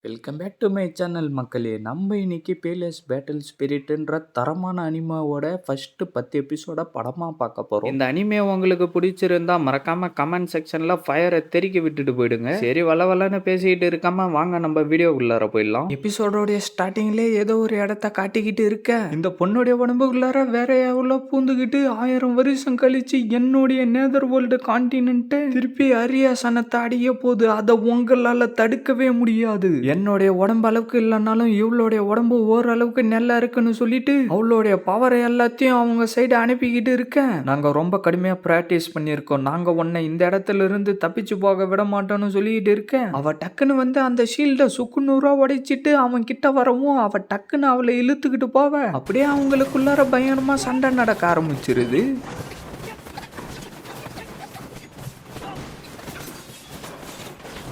Welcome back to my channel மக்களே. நம்ம இன்னைக்கு பேலஸ் பேட்டில் ஸ்பிரிட்ன்ற தரமான அனிமாவோட ஃபர்ஸ்ட் 10 எபிசோட படமா பார்க்க போறோம். இந்த அனிமே உங்களுக்கு பிடிச்சிருந்தா மறக்காம கமெண்ட் செக்ஷன்ல ஃபயரை தெறிக்க விட்டுட்டு போயிடுங்க. சரி, வளவலன்னு பேசிக்கிட்டு இருக்காம வாங்க நம்ம வீடியோ உள்ளார போயிடலாம். எபிசோடோடைய ஸ்டார்டிங்ல ஏதோ ஒரு இடத்த காட்டிக்கிட்டு இருக்க, இந்த பொண்ணுடைய உடம்புக்குள்ளார வேற எவ்வளோ பூந்துக்கிட்டு 1000 வருஷம் கழிச்சு என்னுடைய நேதர் வேர்ல்டு கான்டினென்ட் திருப்பி அரியாசனத்தை அடைய போகுது. அதை உங்களால தடுக்கவே முடியாது. என்னுடைய உடம்பு அளவுக்கு இல்லைனாலும் இவளுடைய உடம்பு ஓரளவுக்கு நல்லா இருக்குன்னு சொல்லிட்டு அவளுடைய பவர் எல்லாத்தையும் அவங்க சைடு அனுப்பிக்கிட்டு இருக்கேன். நாங்க ரொம்ப கடுமையா பிராக்டிஸ் பண்ணியிருக்கோம். நாங்க உன்னை இந்த இடத்துல இருந்து தப்பிச்சு போக விட மாட்டோம்னு சொல்லிட்டு இருக்கேன். அவ டக்குன்னு வந்து அந்த ஷீல்ட சுக்குநூறா உடைச்சிட்டு அவன் கிட்ட வரவும் அவ டக்குன்னு அவளை இழுத்துக்கிட்டு போவ. அப்படியே அவங்களுக்குள்ளார பயங்கரமா சண்டை நடக்க ஆரம்பிச்சிருது.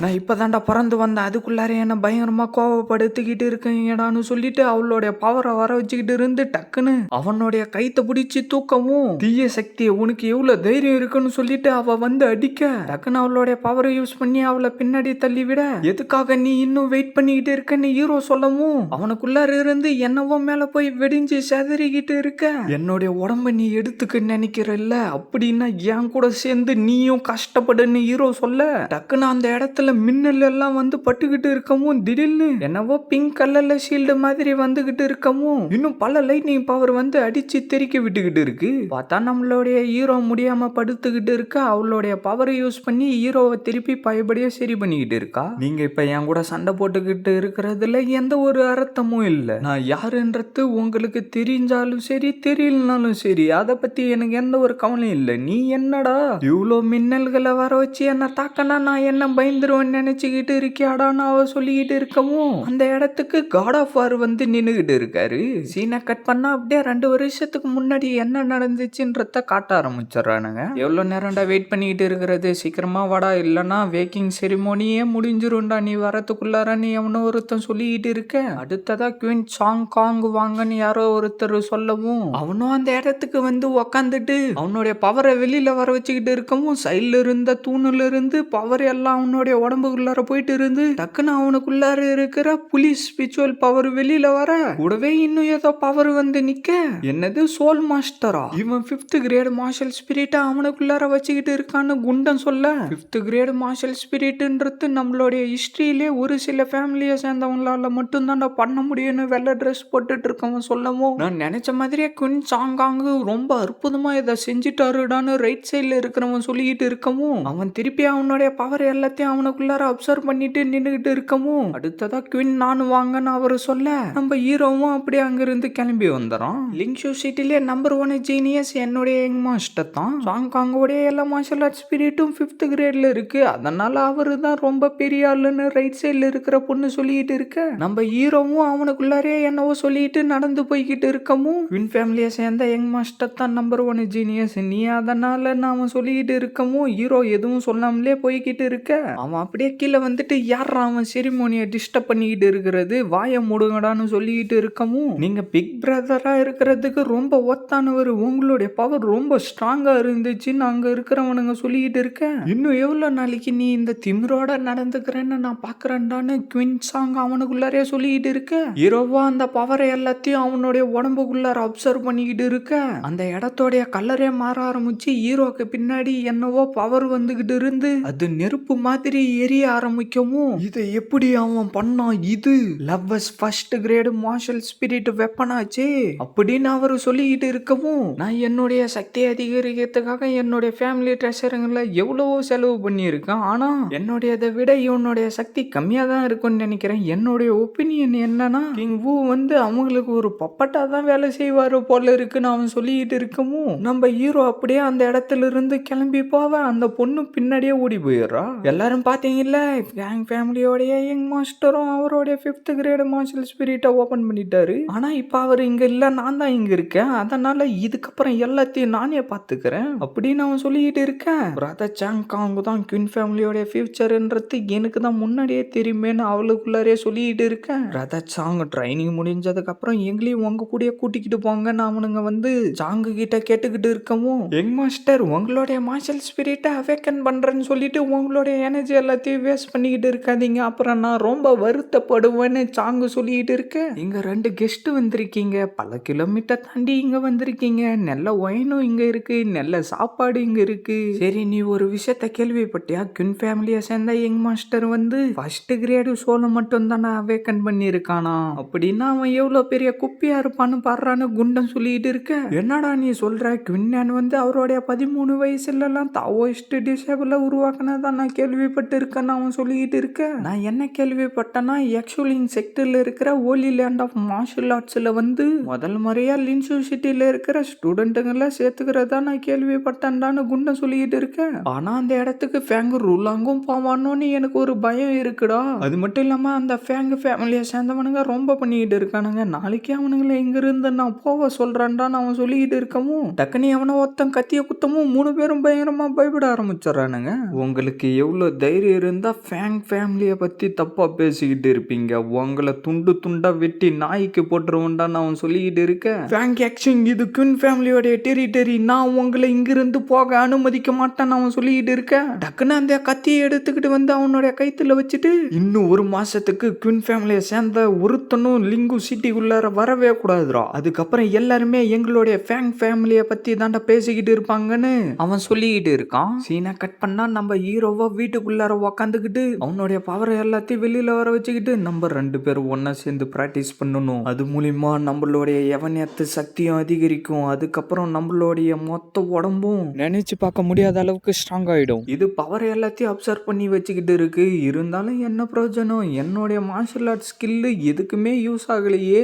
நான் இப்போதான்டா பறந்து வந்தேன், அதுக்குள்ளார என்ன பயங்கரமாக கோவப்படுத்திக்கிட்டு இருக்கேன்டான்னு சொல்லிட்டு அவளுடைய பவரை வர வச்சுக்கிட்டு இருந்து டக்குன்னு அவனுடைய கைத்தை பிடிச்சி தூக்கவும், தீய சக்தி உனக்கு எவ்வளோ தைரியம் இருக்குன்னு சொல்லிட்டு அவ வந்து அடிக்க டக்குன்னு அவளுடைய பவரை யூஸ் பண்ணி அவளை பின்னாடி தள்ளி விட, எதுக்காக நீ இன்னும் வெயிட் பண்ணிக்கிட்டு இருக்கன்னு ஹீரோ சொல்லவும் அவனுக்குள்ளார இருந்து என்னவோ மேல போய் வெடிஞ்சு செதறிக்கிட்டு இருக்க. என்னுடைய உடம்ப நீ எடுத்துக்க நினைக்கிறல்ல, அப்படின்னா என் கூட சேர்ந்து நீயும் கஷ்டப்படுன்னு ஹீரோ சொல்ல டக்குன்னு அந்த இடத்துல மின்னல் எல்லாம் வந்து பட்டுக்கிட்டு இருக்கவும் திடீர்னு என்னவோ பிங்க் கலர்ல ஷீல்டு மாதிரி வந்துகிட்டு இருக்கவும் இன்னும் பல லைட்னிங் பவர் வந்து அடிச்சு தெறிக்க விட்டுக்கிட்டு இருக்கு. பார்த்தா நம்மளுடைய ஹீரோ முடியாம படுத்துக்கிட்டு இருக்க அவளுடைய பவரை யூஸ் பண்ணி ஹீரோவை திருப்பி பயபடியா சரி பண்ணிக்கிட்டு இருக்கா. நீங்க இப்ப என் கூட சண்டை போட்டுக்கிட்டு இருக்கிறதுல எந்த ஒரு அர்த்தமும் இல்லை. நான் யாருன்றது உங்களுக்கு தெரிஞ்சாலும் சரி தெரியலனாலும் சரி அதை பத்தி எனக்கு எந்த ஒரு கவலையும் இல்லை. நீ என்னடா இவ்வளோ மின்னல்களை வர வச்சு என்ன தாக்கனா நான் என்ன பயந்துருவேன் நினைச்சுக்கிட்டு இருக்கியாடான்னு அவ சொல்லிக்கிட்டு இருக்கவும் அந்த இடத்துக்கு காட் ஆஃப் வார் வந்து நின்னுகிட்டு இருக்காரு. சீனை கட் பண்ணா அப்படியே 2 வருஷத்துக்கு முன்னாடி என்ன நடந்துச்சுன்றத காட்ட ஆரம்பிச்சிடறானுங்க. எவ்வளவு நேரம்டா வெயிட் பண்ணிக்கிட்டு இருக்கிறது, சீக்கிரமா வாடா, இல்லைன்னா வேக்கிங் செரிமோனியே முடிஞ்சிரும்டா, நீ வரத்துக்குள்ளார நீ எவனோ ஒருத்தன் சொல்லிக்கிட்டு இருக்க. அடுத்ததா குயின் சாங் காங் வாங்கன்னு யாரோ ஒருத்தர் சொல்லவும் அவனும் அந்த இடத்துக்கு வந்து உக்காந்துட்டு அவனுடைய பவரை வெளியில வர வச்சுக்கிட்டு இருக்கவும் சைட்ல இருந்த தூணுல இருந்து பவர் எல்லாம் அவனுடைய உடம்புக்குள்ளார போயிட்டு இருந்து டக்குன்னு அவனுக்குள்ளார இருக்கிற புலி ஸ்பிரிச்சுவல் பவர் வெளியில வர கூடவே இன்னும் ஏதோ பவர் வந்து நிக்க. என்னது சோல் மாஸ்டரா? இவன் 5th கிரேட் மார்ஷல் ஸ்பிரிட்டா அவனுக்குள்ளார வச்சுக்கிட்டு இருக்கான்னு குண்டன் சொல்ல, 5th கிரேட் மார்ஷல் ஸ்பிரிட்ன்றது நம்மளுடைய ஹிஸ்டரியிலே ஒரு சில ஃபேமிலியை சேர்ந்தவங்களால மட்டும்தான் பண்ண முடியும்னு வெள்ளை ட்ரெஸ் போட்டுட்டு இருக்கவன் சொல்லவும் நான் நினைச்ச மாதிரியே குயின் சாங்காங்கு ரொம்ப அற்புதமா இதை செஞ்சுட்டாருடான்னு ரைட் சைட்ல இருக்கிறவன் சொல்லிக்கிட்டு இருக்கவும் அவன் திருப்பி அவனுடைய பவர் எல்லாத்தையும் அவனுக்குள்ளார அப்சர்வ் பண்ணிட்டு நின்னுகிட்டு இருக்கவும் அடுத்ததா குயின் நானும் வாங்கன்னு அவரு சொல்ல நம்ம ஹீரோவும் அப்படியே அங்கிருந்து கிளம்பி வந்துடும். லிங்ஷூ சிட்டிலே நம்பர் 1 ஜீனியஸ் என்னுடைய யங் மாஸ்டர் தான். சாங்காங்கோடைய எல்லா மார்ஷல் ஆர்ட்ஸ் ஸ்பிரிட்டும் 5th கிரேட்ல இருக்கு, அதனால அவரு தான் ரொம்ப பெரிய ஆளுன்னு ரைட் சைட்ல இருக்கிற பொண்ணு சொல்லிட்டு இருக்க நம்ம ஹீரோவும் அவனுக்குள்ளாரே என்னவோ சொல்லிட்டு நடந்து போய்கிட்டு இருக்கவும் குயின் ஃபேமிலியை சேர்ந்த யங் மாஸ்டர் தான் நம்பர் 1 ஜீனியஸ் நீ, அதனால நாம சொல்லிக்கிட்டு இருக்கவும் ஹீரோ எதுவும் சொல்லாமலே போய்கிட்டு இருக்க. அவன் அப்படியே கீழே வந்துட்டு யாரா அவன் செரிமோனியை டிஸ்டர்ப் பண்ணிக்கிட்டு இருக்கிறது, வாயை மூடுங்கடான்னு சொல்லிக்கிட்டு இருக்கவும் நீங்க பிக் பிரதரா இருக்கிறதுக்கு ரொம்ப ஒத்தானவர், உங்களுடைய பவர் ரொம்ப ஸ்ட்ராங்கா இருந்துச்சுன்னு அங்க இருக்கிறவனுங்க சொல்லிக்கிட்டு இருக்க. இன்னும் எவ்வளவு நாளைக்கு நீ இந்த திமிரோட நடந்துக்கிறேன்னு நான் பாக்குறேன்டான்னு குயின் சாங் அவனுக்குள்ளாரே சொல்லிக்கிட்டு இருக்க. ஹீரோவா அந்த பவரை எல்லாத்தையும் அவனுடைய உடம்புக்குள்ளார அப்சர்வ் பண்ணிக்கிட்டு இருக்க அந்த இடத்தோடைய கலரே மாற ஆரம்பிச்சு ஹீரோக்கு பின்னாடி என்னவோ பவர் வந்துகிட்டு இருந்து அது நெருப்பு மாதிரி எரிய ஆரம்பிக்கவும் இதை எப்படி அவன் பண்ணான், இது லவ்வஸ் 1st கிரேட் மார்ஷல் ஸ்பிரிட் வெப்பனாச்சே அப்படின்னு அவரு சொல்லிக்கிட்டு இருக்கவும் நான் என்னுடைய சக்தியை அதிகரிக்கிறதுக்காக என்னுடைய ஃபேமிலி ட்ரெஷருங்கள எவ்வளவோ செலவு பண்ணியிருக்கேன், ஆனா என்னுடையதை விட இவனுடைய சக்தி கம்மியா தான் இருக்கும்னு நினைக்கிறேன். என்னுடைய ஒப்பீனியன் என்னன்னா கிங் வு வந்து அவங்களுக்கு ஒரு பப்பட்டா தான் வேலை செய்வாரு போல இருக்குன்னு அவன் சொல்லிக்கிட்டு இருக்கவும் நம்ம ஹீரோ அப்படியே அந்த இடத்துல இருந்து கிளம்பி போவ அந்த பொண்ணு பின்னாடியே ஓடி போயிடுறா. எல்லாரும் பாத்தீங்கல்ல, கேங் ஃபேமிலியோடைய யங் மாஸ்டரும் அவருடைய 5th கிரேட் மார்ஷல் ஸ்பிரிட்டை ஓபன் பண்ணிட்டாரு. ஆனா இப்ப அவர் இங்க இல்ல, நான் தான் இங்க இருக்கேன், அதனால இதுக்கப்புறம் எல்லாத்தையும் நானே பாத்துக்கிறேன் அப்படின்னு அவன் சொல்லிக்கிட்டு இருக்கேன். பிரதர் சாங் காங் தான் குயின் ஃபேமிலியோடைய ஃபியூச்சர்ன்றது எனக்கு தான் முன்னாடியே தெரியுமேன்னு அவளுக்குள்ளாரே சொல்லிக்கிட்டு இருக்கேன். பிரதர் சாங் ட்ரைனிங் முடிஞ்சதுக்கு அப்புறம் எங்களையும் உங்க கூட கூட்டிக்கிட்டு போங்கன்னு அவனுங்க வந்து சாங்கு கிட்ட கேட்டுக்கிட்டு இருக்கவும் யங் மாஸ்டர் உங்களுடைய மார்ஷல் ஸ்பிரிட்டை அவேக்கன் பண்றேன்னு சொல்லிட்டு உங்களுடைய எனர்ஜி எல்லாம் எல்லாத்தையும் வேஸ்ட் பண்ணிக்கிட்டு இருக்காதீங்க, அப்புறம் நான் ரொம்ப வருத்தப்படுவேன்னு சாங்கு சொல்லிக்கிட்டு இருக்கேன். இங்க 2 கெஸ்ட் வந்திருக்கீங்க, பல கிலோமீட்டர் தாண்டி இங்க வந்திருக்கீங்க, நல்ல ஒயினும் இங்க இருக்கு, நல்ல சாப்பாடு இங்க இருக்கு. சரி, நீ ஒரு விஷயத்த கேள்விப்பட்டியா? குயின் ஃபேமிலியை சேர்ந்த யங் மாஸ்டர் வந்து ஃபர்ஸ்ட் கிரேடு சோலை மட்டும் தானே அவேக்கன் பண்ணியிருக்கானா? அப்படின்னா அவன் எவ்வளவு பெரிய குப்பியா இருப்பான்னு பாடுறான்னு குண்டன் சொல்லிட்டு இருக்க. என்னடா நீ சொல்ற? குவின்யான் வந்து அவருடைய 13 வயசுலலாம் தாவோயிஸ்ட் டிசேபிள உருவாக்குனதான் நான் கேள்விப்பட்டு இருக்கேன்னு அவன் சொல்லிக்கிட்டு இருக்க. நான் என்ன கேள்விப்பட்டேன்னா, எக்ஸுலிங் செக்டர்ல இருக்கிற ஹோலி லேண்ட் ஆஃப் மார்ஷல் ஆர்ட்ஸ்ல வந்து முதல் முறையா லின்சு சிட்டில இருக்கிற ஸ்டூடெண்ட்டுங்களை சேர்த்துக்கிறதா நான் கேள்விப்பட்டேன்டான்னு குண்டன் சொல்லிக்கிட்டு இருக்கேன். ஆனா அந்த இடத்துக்கு ஃபேங்கு ரூலாங்கும் போவானோன்னு எனக்கு ஒரு பயம் இருக்குடா. அது மட்டும் இல்லாம அந்த ஃபேங்கு ஃபேமிலியை சேர்ந்தவனுங்க ரொம்ப பண்ணிக்கிட்டு இருக்கானுங்க. நாளைக்கு அவனுங்களை இங்க இருந்து நான் போக சொல்றேன்டான்னு அவன் சொல்லிக்கிட்டு இருக்கவும் டக்குனி அவனை ஒருத்தன் கத்திய குத்தமும் 3 பேரும் பயங்கரமா பயப்பட ஆரம்பிச்சிடறானுங்க. உங்களுக்கு எவ்வளவு தைரியம் இருந்தா ஃபேங் ஃபேமிலியை பத்தி தப்பா பேசிக்கிட்டு இருப்பீங்க, உங்களை துண்டு துண்டா வெட்டி நாய்க்கு போட்டுருவோண்டான்னு அவன் சொல்லிக்கிட்டு இருக்க. ஃபேங் ஆக்ஷன், இது குயின் ஃபேமிலியோட டெரிட்டரி, நான் உங்களை இங்கிருந்து போக அனுமதிக்க மாட்டேன்னு அவன் சொல்லிக்கிட்டு இருக்க. டக்குன்னு அந்த கத்தியை எடுத்துக்கிட்டு வந்து அவனுடைய கைத்துல வச்சுட்டு, இன்னும் 1 மாசத்துக்கு குயின் ஃபேமிலியை சேர்ந்த ஒருத்தனும் லிங்கு சிட்டிக்குள்ளார வரவே கூடாதுரா, அதுக்கப்புறம் எல்லாருமே எங்களுடைய ஃபேங் ஃபேமிலியை பத்தி தாண்டா பேசிக்கிட்டு இருப்பாங்கன்னு அவன் சொல்லிக்கிட்டு இருக்கான். சீனை கட் பண்ணா நம்ம ஹீரோவா வீட்டுக்குள்ளார உக்காந்துக்கிட்டு அவனுடைய பவரை எல்லாத்தையும் வெளியில வர வச்சுக்கிட்டு நம்ம 2 பேரும் ஒன்னா சேர்ந்து பிராக்டிஸ் பண்ணணும். அது மூலியமா நம்மளுடைய எவனியத்து சக்தியும் அதிகரிக்கும், அதுக்கப்புறம் நம்மளுடைய மொத்த உடம்பும் நினைச்சு பார்க்க முடியாத அளவுக்கு ஸ்ட்ராங் ஆயிடும். இது பவர் எல்லாத்தையும் அப்சர்வ் பண்ணி வச்சுக்கிட்டு இருக்கு. இருந்தாலும் என்ன பிரயோஜனம்? என்னுடைய மார்ஷல் ஆர்ட் ஸ்கில் எதுக்குமே யூஸ் ஆகலையே,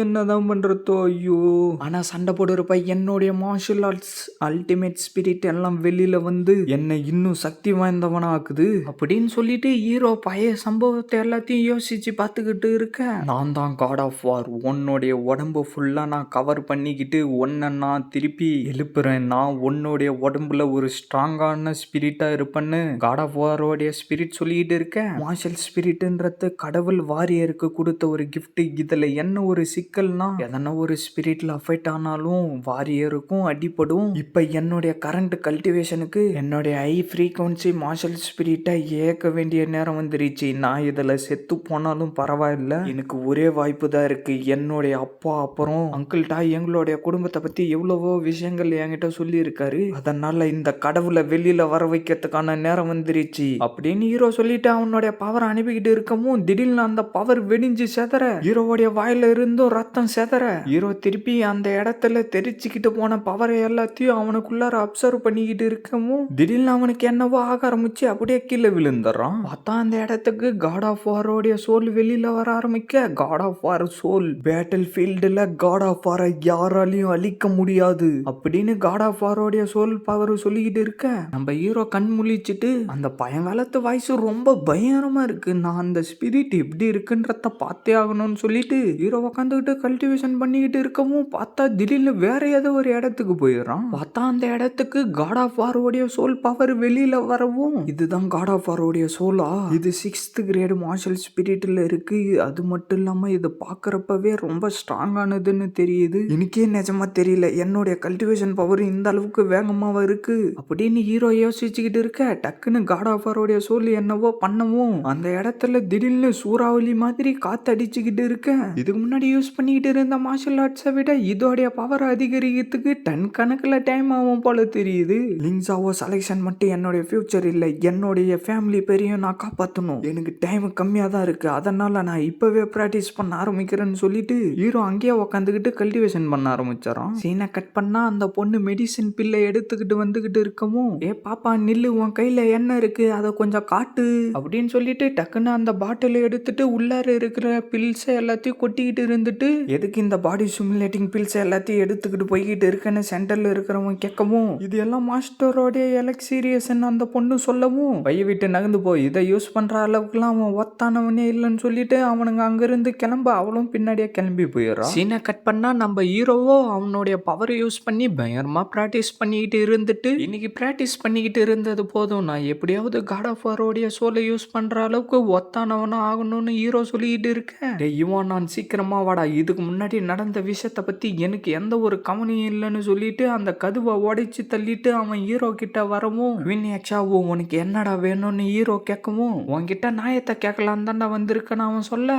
என்னதான் பண்றதோ? ஐயோ. ஆனா சண்டை போடுறப்ப என்னுடைய மார்ஷல் ஆர்ட்ஸ் அல்டிமேட் ஸ்பிரிட் எல்லாம் வெளியில வந்து என்னை இன்னும் சக்தி வாய்ந்தவனா ஆக்குது அப்படின்னு சொல்லிட்டு ஹீரோ பழைய சம்பவத்தை எல்லாத்தையும் யோசிச்சு பார்த்துக்கிட்டு இருக்க. நான் தான் காட் ஆஃப் வார், உன்னுடைய உடம்பு ஃபுல்லா நான் கவர் பண்ணிக்கிட்டு உன்னை நான் திருப்பி எழுப்புறேன், நான் உன்னுடைய உடம்புல ஒரு ஸ்ட்ராங்கான ஸ்பிரிட்டா இருப்பேன்னு காட் ஆஃப் வாரோடைய ஸ்பிரிட் சொல்லிக்கிட்டு இருக்க. மார்ஷல் ஸ்பிரிட்ன்றது கடவுள் வாரியருக்கு கொடுத்த ஒரு கிஃப்ட். இதுல என்ன ஒரு சிக்கல்னா, எதனா ஒரு ஸ்பிரிட்ல அஃபெக்ட் ஆனாலும் வாரியருக்கும் அடிப்படும். இப்ப என்னுடைய கரண்ட் கல்டிவேஷனுக்கு என்னுடைய ஹை ஃப்ரீக்வன்சி மார்ஷல் ஸ்பிரிட்டை ஏற்க வேண்டிய நேரம் வந்துருச்சு. நான் இதுல செத்து போனாலும் பரவாயில்ல, எனக்கு ஒரே வாய்ப்பு தான் இருக்கு. என்னுடைய அப்பா அப்புறம் அங்கிள்டா எங்களுடைய குடும்பத்தை பத்தி எவ்வளவோ விஷயங்கள் என்கிட்ட சொல்லி இருக்காரு, அதனால இந்த கடவுளை வெளியில வர வைக்கிறதுக்கான நேரம் வந்துருச்சு அப்படின்னு ஹீரோ சொல்லிட்டு அவனுடைய பவர் அனுப்பிக்கிட்டு இருக்கவும் திடீர்னு அந்த பவர் வெடிஞ்சு செதற ஹீரோவுடைய வாயில இருந்தும் ரத்தம் செதற ஹீரோ திருப்பி அந்த இடத்துல தெரிச்சுக்கிட்டு போன பவரை எல்லாத்தையும் அவனுக்குள்ளார அப்சர்வ் பண்ணிக்கிட்டு இருக்கவும் திடீர்னு அவனுக்கு என்னவோ ஆக ஆரம்பிச்சு அப்படியே கீழே விழுந்துடுறான். பார்த்தா அந்த இடத்துக்கு காட் ஆஃப் வாரோடைய சோல் வெளியில வர ஆரம்பிக்க. God of war soul battle ஃபீல்டுல காட் ஆஃப் வாரை யாராலையும் அழிக்க முடியாது அப்படின்னு காட் ஆஃப் வாரோடைய சோல் பவர் சொல்லிக்கிட்டு இருக்க. நம்ம ஹீரோ கண் முழிச்சிட்டு அந்த பழங்காலத்து வாய்ஸ் ரொம்ப பயங்கரமா இருக்கு, நான் அந்த ஸ்பிரிட் எப்படி இருக்குன்றத பார்த்தே ஆகணும்னு சொல்லிட்டு ஹீரோ உட்காந்துக்கிட்டு கல்டிவேஷன் பண்ணிக்கிட்டு இருக்கவும் பார்த்தா திடீர்னு வேற ஏதோ ஒரு இடத்துக்கு போயிடுறான். பார்த்தா அந்த இடத்துக்கு காட் ஆஃப் வாரோடைய சோல் பவர் வெளியில வரவும், இதுதான் காட் ஆஃப் வாரோடைய சோலா, இது 6th கிரேட் மார்ஷல் ஸ்பிரிட்ல இருக்கு, அது மட்டும் இல்லாம இது பாக்குறப்பவே ரொம்ப ஸ்ட்ராங்கானதுன்னு தெரியுது, எனக்கே நிஜமா தெரியல என்னுடைய கல்டிவேஷன் பவர் இந்த அளவுக்கு வேகமாவா இருக்கு அப்படின்னு ஹீரோ யோசிச்சுக்கிட்டு இருக்க. டக்குன்னு காட் ஆஃப் வாரோடைய சோல் என்னவோ பண்ணவும் அந்த இடத்துல திடீர்னு சூறாவளி மாதிரி காத்து அடிச்சுக்கிட்டு இருக்க. இதுக்கு முன்னாடி யூஸ் பண்ணிக்கிட்டு இருந்த மார்ஷல் ஆர்ட்ஸை விட இதோடைய பவர் அதிகரிக்கிறதுக்கு டன் கணக்குல டைம் ஆகும் போல தெரியுது. லிங்ஸாவோ செலக்ஷன் மட்டும் என்னுடைய ஃபியூச்சர் இல்லை, என்னுடைய ஃபேமிலி பெரியும் நான் காப்பாற்றணும், எனக்கு டைம் கம்மியாக தான் இருக்கு, அதனால நான் இப்பவே ப்ராக்டிஸ் பண்ண ஆரம்பிக்கிறேன்னு சொல்லிட்டு ஹீரோ அங்கேயே உட்காந்துக்கிட்டு கல்டிவேஷன் பண்ண ஆரம்பிச்சாராம். சீனை கட் பண்ணா அந்த பொண்ணு மெடிசின் பில்லை எடுத்துக்கிட்டு வந்துகிட்டு இருக்கவும், ஏ பாப்பா நில்லு, உன் கையில என்ன இருக்கு அதை கொஞ்சம் காட்டு அப்படின்னு சொல்லிட்டு டக்குன்னு அந்த பாட்டிலை எடுத்துட்டு உள்ளார இருக்கிற பில்ஸ் எல்லாத்தையும் கொட்டிக்கிட்டு இருந்துட்டு, எதுக்கு இந்த பாடி சிமுலேட்டிங் பில்ஸ் எல்லாத்தையும் எடுத்துக்கிட்டு போய்கிட்டு இருக்குன்னு சென்டர்ல இருக்கிறவன் கேட்கவும், இது எல்லாம் மாஸ்டரோடைய எலக்சீரியஸ்ன்னு அந்த பொண்ணு சொல்லவும், பைய விட்டு நகர்ந்து போய் இதை யூஸ் பண்ற அளவுக்குலாம் அவன் ஒத்தானவனே இல்லைன்னு சொல்லிட்டு அவனுங்க அங்கிருந்து கிளம்ப அவளும் பின்னாடியே கிளம்பி போயிடுறான். சீனை கட் பண்ணா நம்ம ஹீரோவோ அவனுடைய பவர் யூஸ் பண்ணி பயங்கரமா பிராக்டிஸ் பண்ணிக்கிட்டு இருந்துட்டு, இன்னைக்கு பிராக்டிஸ் பண்ணிக்கிட்டு இருந்தது போதும், நான் எப்படியாவது காட் ஆஃப் வாரோடைய சோலை யூஸ் பண்ற அளவுக்கு ஒத்தானவனா ஆகணும்னு ஹீரோ சொல்லிட்டு இருக்கேன். இவன் நான் சீக்கிரமா வாடா, இதுக்கு முன்னாடி நடந்த விஷயத்த பத்தி எனக்கு எந்த ஒரு கவனியும் இல்லைன்னு சொல்லிட்டு அந்த கதுவை உடைச்சு தள்ளிட்டு அவன் ஹீரோ கிட்ட வரவும், வின்யாக்ஷாவோ உனக்கு என்னடா வேணும்னு வேணும்னு ஹீரோ கேட்கவும், உன்கிட்ட நாயத்தை கேட்கலாம் தாண்டா வந்திருக்கேன்னு அவன் சொல்ல,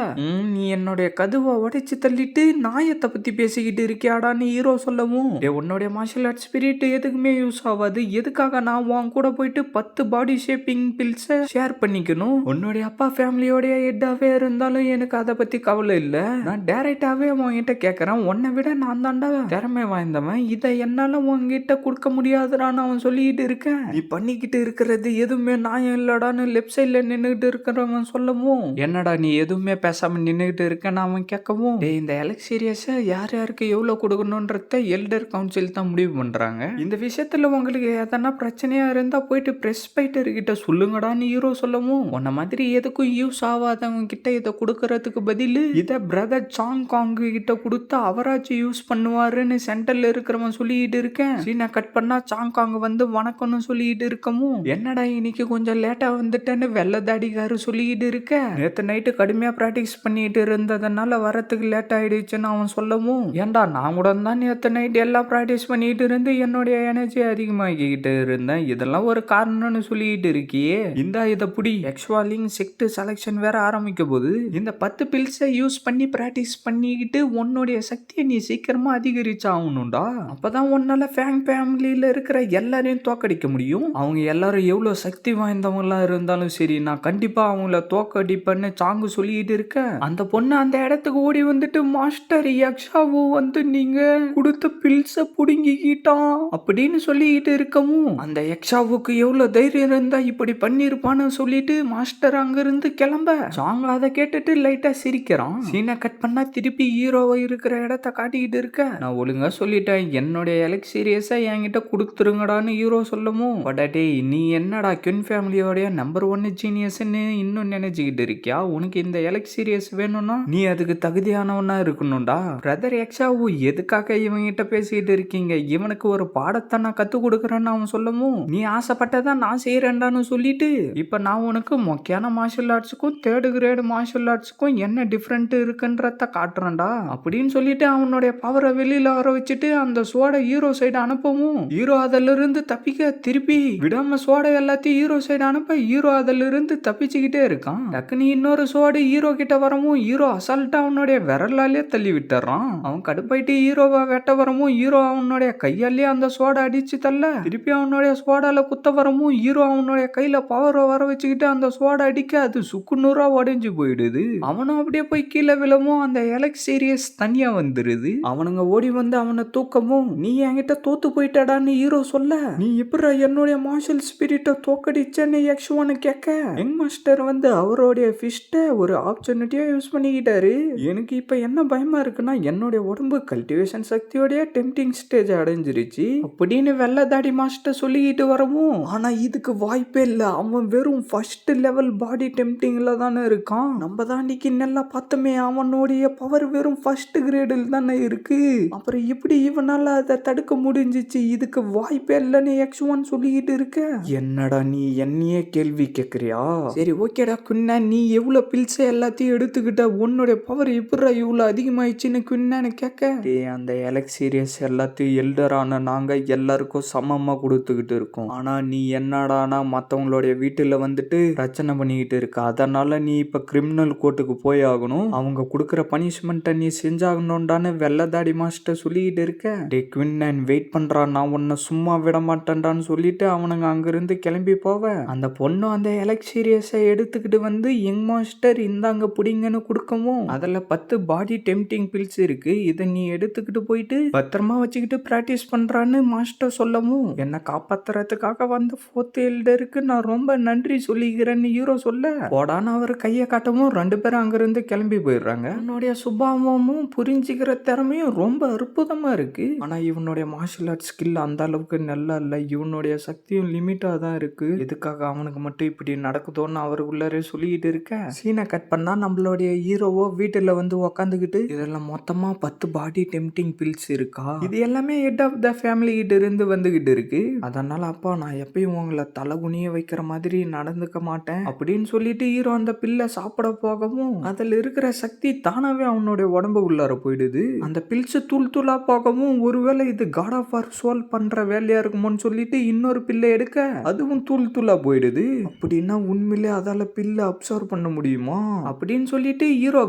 நீ என்னுடைய கதுவை உடைச்சு தள்ளிட்டு நாயத்தை பத்தி பேசிக்கிட்டு இருக்கியாடான்னு ஹீரோ சொல்லவும், உன்னுடைய மார்ஷல் ஆர்ட் ஸ்பிரிட் எதுக்குமே யூஸ் ஆகாது, எதுக்காக நான் உன் கூட போயிட்டு 10 பாடி ஷேப்பிங் பில்ஸை ஷேர் பண்ணிக்கணும், உன்னுடைய அப்பா ஃபேமிலியோடைய ஹெட்டாவே இருந்தாலும் எனக்கு அதை பத்தி கவலை இல்ல, நான் டைரக்டாவே உன்கிட்ட கேட்கறேன், உன்னை விட நான் தாண்டா திறமை வாய்ந்தவன், இதை என்னால உன்கிட்ட கொடுக்க முடியாதுடான்னு அவன் சொல்லிட்டு இருக்கேன், நீ பண்ணிக்கிட்டு இருக்கிறது எதுவுமே நியாயம் இல்லடான்னு லெப்ட் சைட்ல நின்னுகிட்டு இருக்கிறவன் சொல்லவும், என்னடா நீ எதுவுமே பேசாம நின்னுகிட்டு இருக்கன்னு அவன் கேட்கவும், இந்த எலக்ட் சீரியஸை யார் யாருக்கு எவ்வளவு கொடுக்கணும்ன்றத எல்டர் கவுன்சில் தான் முடிவு பண்றாங்க, இந்த விஷயத்துல உங்களுக்கு எதனா பிரச்சனையா இருந்தா போயிட்டு பிரஸ் ஃபைட்டர் கிட்ட சொல்லுங்கடான்னு ஹீரோ சொல்லவும், உன்ன மாதிரி எதுக்கும் யூஸ் ஆகாதவங்க கிட்ட இதை கொடுக்கறதுக்கு பதில் இதை பிரதர் சாங் காங் கிட்ட கொடுத்தா அவராச்சும் யூஸ் பண்ணுவாருன்னு சென்டர்ல இருக்கிறவன் சொல்லிட்டு இருக்கேன், சீனை கட் பண்ணா சாங் காங் வந்து வணக்கம்னு சொல்லிட்டு இருக்கவும், என்னடா இன்னைக்கு கொஞ்சம் லேட்டா வந்துட்டேன்னு வெள்ளதாடிக்காரு சொல்லிட்டு இருக்க, நேத்து நைட்டு கடுமையா பிராக்டிஸ் பண்ணிட்டு இருந்ததுனால வரத்துக்கு லேட் ஆயிடுச்சுன்னு அவன் சொல்லவும், ஏன்டா நான் கூட தான் நேத்து நைட் எல்லாம் பிராக்டிஸ் பண்ணிட்டு இருந்து என்னுடைய எனர்ஜி அதிகமாகிக்கிட்டு இருந்தேன், இதெல்லாம் ஒரு காரணம்னு சொல்லிட்டு இருக்கியே, இந்த இதை புடி, எக்ஸ்வாலிங் செக்ட் செலக்ஷன் வேற ஆரம்பிக்க போது, இந்த 10 பில்ஸை யூஸ் பண்ணி பிராக்டிஸ் பண்ணிக்கிட்டு உன்னுடைய சக்தியை நீ சீக்கிரமா அதிகரிச்சாகணும்டா, அப்பதான் உன்னால ஃபேங் ஃபேமிலியில இருக்கிற எல்லாரையும் தோக்கடிக்க முடியும், அவங்க எல்லாரும் எவ்வளவு சக்தி வாய்ந்தவங்களா இருந்தாலும் சரி நான் கண்டிப்பா அவங்கள தோக்கடிப்பேன்னு சாங்கு சொல்லிட்டு இருக்க, அந்த பொண்ணு அந்த இடத்துக்கு ஓடி வந்துட்டு, மாஸ்டர் யக்ஷாவு வந்து நீங்க கொடுத்த பில்ஸை புடுங்கிக்கிட்டான் அப்படின்னு சொல்லிட்டு இருக்கவும், அந்த யக்ஷாவுக்கு எவ்வளவு தைரியம் இருந்தா இப்படி பண்ணிருப்பான்னு சொல்லிட்டு மாஸ்டர் அங்கிருந்து கிளம்ப, சாங் அதை கேட்டுட்டு லைட்டா சிரிக்கிறான், சீனை கட் பண்ணா திருப்பி ஹீரோவை இருக்கிற இடத்த காட்டிக்கிட்டு இருக்க, நான் ஒழுங்கா சொல்லிட்டேன் என்னுடைய எலக்ட் சீரியஸை என்கிட்ட கொடுத்துருங்கடான்னு ஹீரோ சொல்லவும், படாட்டே நீ என்னடா குயின் ஃபேமிலியோடைய நம்பர் 1 ஜீனியஸ்ன்னு இன்னும் நினைச்சுக்கிட்டு இருக்கியா, உனக்கு இந்த எலக்ட் சீரியஸ் வேணும்னா நீ அதுக்கு தகுதியானவனா இருக்கணும்டா, பிரதர் எக்ஸாவு எதுக்காக இவங்கிட்ட பேசிட்டு இருக்கீங்க, இவனுக்கு ஒரு பாடத்தை நான் கத்து கொடுக்குறேன்னு அவன் சொல்லவும், நீ ஆசைப்பட்டதான் நான் செய்யறேன்டான்னு சொல்லிட்டு, இப்ப நான் உனக்கு மொக்கையான மார்ஷல் ஆர்ட்ஸுக்கும் 3rd கிரேட் மார்ஷல் ஆர்ட்ஸுக்கும் என்ன டிஃபரெண்ட் இருக்குன்றத காட்டுறேன்டா அப்படின்னு சொல்லிட்டு அவனுடைய பவரை வெளியில வர வச்சுட்டு அந்த சோட ஹீரோ சைடு அனுப்பவும், ஹீரோ அதில் இருந்து தப்பிக்க திருப்பி விடாம சோட எல்லாத்தையும் ஹீரோ சைடு அனுப்ப ஹீரோ அதில் இருந்து தப்பிச்சுக்கிட்டே இருக்கான், டக்குனு இன்னொரு சோடு ஹீரோ கிட்ட வரவும் ஹீரோ அசால்ட்டா அவனுடைய விரலாலே தள்ளி விட்டுறான், அவன் கடுப்பாயிட்டு ஹீரோவை வெட்ட வரவும் ஹீரோ அவனுடைய கையாலே அந்த சோடை அடிச்சு தள்ள திருப்பி அவனுடைய சோடால குத்த வரவும் ஹீரோ அவனுடைய கையில பவரை வர வச்சுக்கிட்டு அந்த சோடை அடிக்க அது சுக்குநூறா உடைஞ்சு போயிடுது, அவனும் அப்படியே போய் கீழே விழவும் அந்த எலக்ட் சீரியஸ் தனியா வந்துருது, அவனுங்க ஓடி வந்து அவனை தூக்கவும், நீ என்கிட்ட தோத்து போயிட்டடான்னு ஹீரோ சொல்ல, நீ எப்படி என்னுடைய மார்ஷல் ஸ்பிரிட்டை தோக்கடிச்சேன்னு யக்ஷுவானு கேட்க, யங் மாஸ்டர் வந்து அவருடைய ஃபிஸ்ட்டை ஒரு ஆப்பர்ச்சுனிட்டியா யூஸ் பண்ணிக்கிட்டாரு, எனக்கு இப்ப என்ன பயமா இருக்குன்னா என்னுடைய உடம்பு கல்டிவேஷன் சக்தியோடைய டெம்டிங் ஸ்டேஜ் அடைஞ்சிருச்சு அப்படின்னு வெள்ளதாடி மாஸ்டர் சொல்லிக்கிட்டு வரவும், ஆனா இதுக்கு வாய்ப்பே இல்ல, அவன் வெறும் ஃபர்ஸ்ட் லெவல் பாடி டெம்டிங்ல தானே இருக்கான், நம்ம தான் அன்னைக்கு நல்லா பார்த்தோமே அவனுடைய பவர் வெறும் ஃபர்ஸ்ட் கிரேடில் தானே இருக்கு, அப்புறம் எப்படி இவனால அதை தடுக்க முடிஞ்சிச்சு, இதுக்கு வாய்ப்பே இல்லைன்னு எக்ஸ்1 சொல்லிக்கிட்டு இருக்க, என்னடா நீ என்னையே கேள்வி கேட்கறியா, சரி ஓகேடா குன்னா நீ எவ்வளவு பில்ஸ் எல்லாத்தையும் எடுத்துக்கிட்ட, உன்னுடைய பவர் எப்படா இவ்வளவு அதிகமாயிடுச்சுன்னு குன்னான்னு கேட்க, அந்த எலக்ட் சீரியஸ் எல்லாத்தையும் எல்டரான நாங்க எல்லாருக்கும் சமமா கொடுத்துக்கிட்டு இருக்கோம், ஆனா நீ என்னடானா மத்தவங்களுடைய வீட்டுல வந்துட்டு பிரச்சனை பண்ணிக்கிட்டு இருக்க, அதனால நீ இப்ப கிரிமினல் கோர்ட்டுக்கு போய் ஆகணும், அவங்க கொடுக்குற பனிஷ்மெண்ட்டை நீ செஞ்சாகணும்டான்னு வெள்ளதாடி மாஸ்டர் சொல்லிக்கிட்டு இருக்க, டே குவின் நான் வெயிட் பண்றான், நான் உன்னை சும்மா விட மாட்டேன்டான்னு சொல்லிட்டு அவனுங்க அங்கிருந்து கிளம்பி போவ, அந்த பொண்ணு அந்த எலக்ட் சீரியஸை எடுத்துக்கிட்டு வந்து யங் மாஸ்டர் இந்தாங்க புடிங்கன்னு கொடுக்கவும், அதுல 10 பாடி டெம்டிங் பில்ஸ் இருக்கு, இதை நீ எடுத்துக்கிட்டு போயிட்டு பத்திரமா வச்சுக்கிட்டு பிராக்டிஸ் பண்றான்னு மாஸ்டர் சொல்லவும், என்ன காப்பாத்துறதுக்காக வந்த 4th எல்டருக்கு நான் ரொம்ப நன்றி சொல்லிக்கிறேன்னு ஹீரோ சொல்ல, போடான்னு அவர் கையை காட்டவும் 2 பேரும் அங்கிருந்து கிளம்பி போயிடுறாங்க, என்னுடைய சுபாவமும் புரிஞ்சுக்கிற திறமையும் ரொம்ப அற்புதமா இருக்கு, ஆனா இவனுடைய மார்ஷல் ஆர்ட் ஸ்கில் அந்த அளவுக்கு நல்லா இல்ல, இவனுடைய சக்தியும் லிமிட்டா தான் இருக்கு, எதுக்காக அவனுக்கு மட்டும் இப்படி நடக்குதோன்னு அவருக்குள்ளாரே சொல்லிக்கிட்டு இருக்க, சீனை கட் பண்ணா நம்மளுடைய ஹீரோவோ வீட்டுல வந்து உக்காந்துக்கிட்டு இதெல்லாம் மொத்தமா 10 பாடி டெம்டிங் பில்ஸ் இருக்கா, இது எல்லாமே ஹெட் ஆஃப் த ஃபேமிலி கிட்ட இருந்து வந்துகிட்டு இருக்கு, அதனால அப்பா நான் எப்பயும் உங்களை தலைகுனிய வைக்கிற மாதிரி நடந்துக்க மாட்டேன் அப்படின்னு சொல்லிட்டு ஹீரோ அந்த பில்லை சாப்பிட போகவும் அதுல இருக்கிற சக்தி தானாவே அவனுடைய உடம்பு உள்ளார போயிடுது, அந்த பில்ஸ் தூள் தூளா போகவும் ஒருவேளை இது காட் ஆஃப் வார் சோல் பண்ற வேலையா இருக்குமோன்னு சொல்லிட்டு இன்னொரு பில்லை எடுக்க அதுவும் தூள் தூளா போயிடுது, போயிடுது. அப்படின்னா உண்மையிலே அதால பில்ல அப்சர்வ் பண்ண முடியுமா அப்படின்னு சொல்லிட்டு ஹீரோ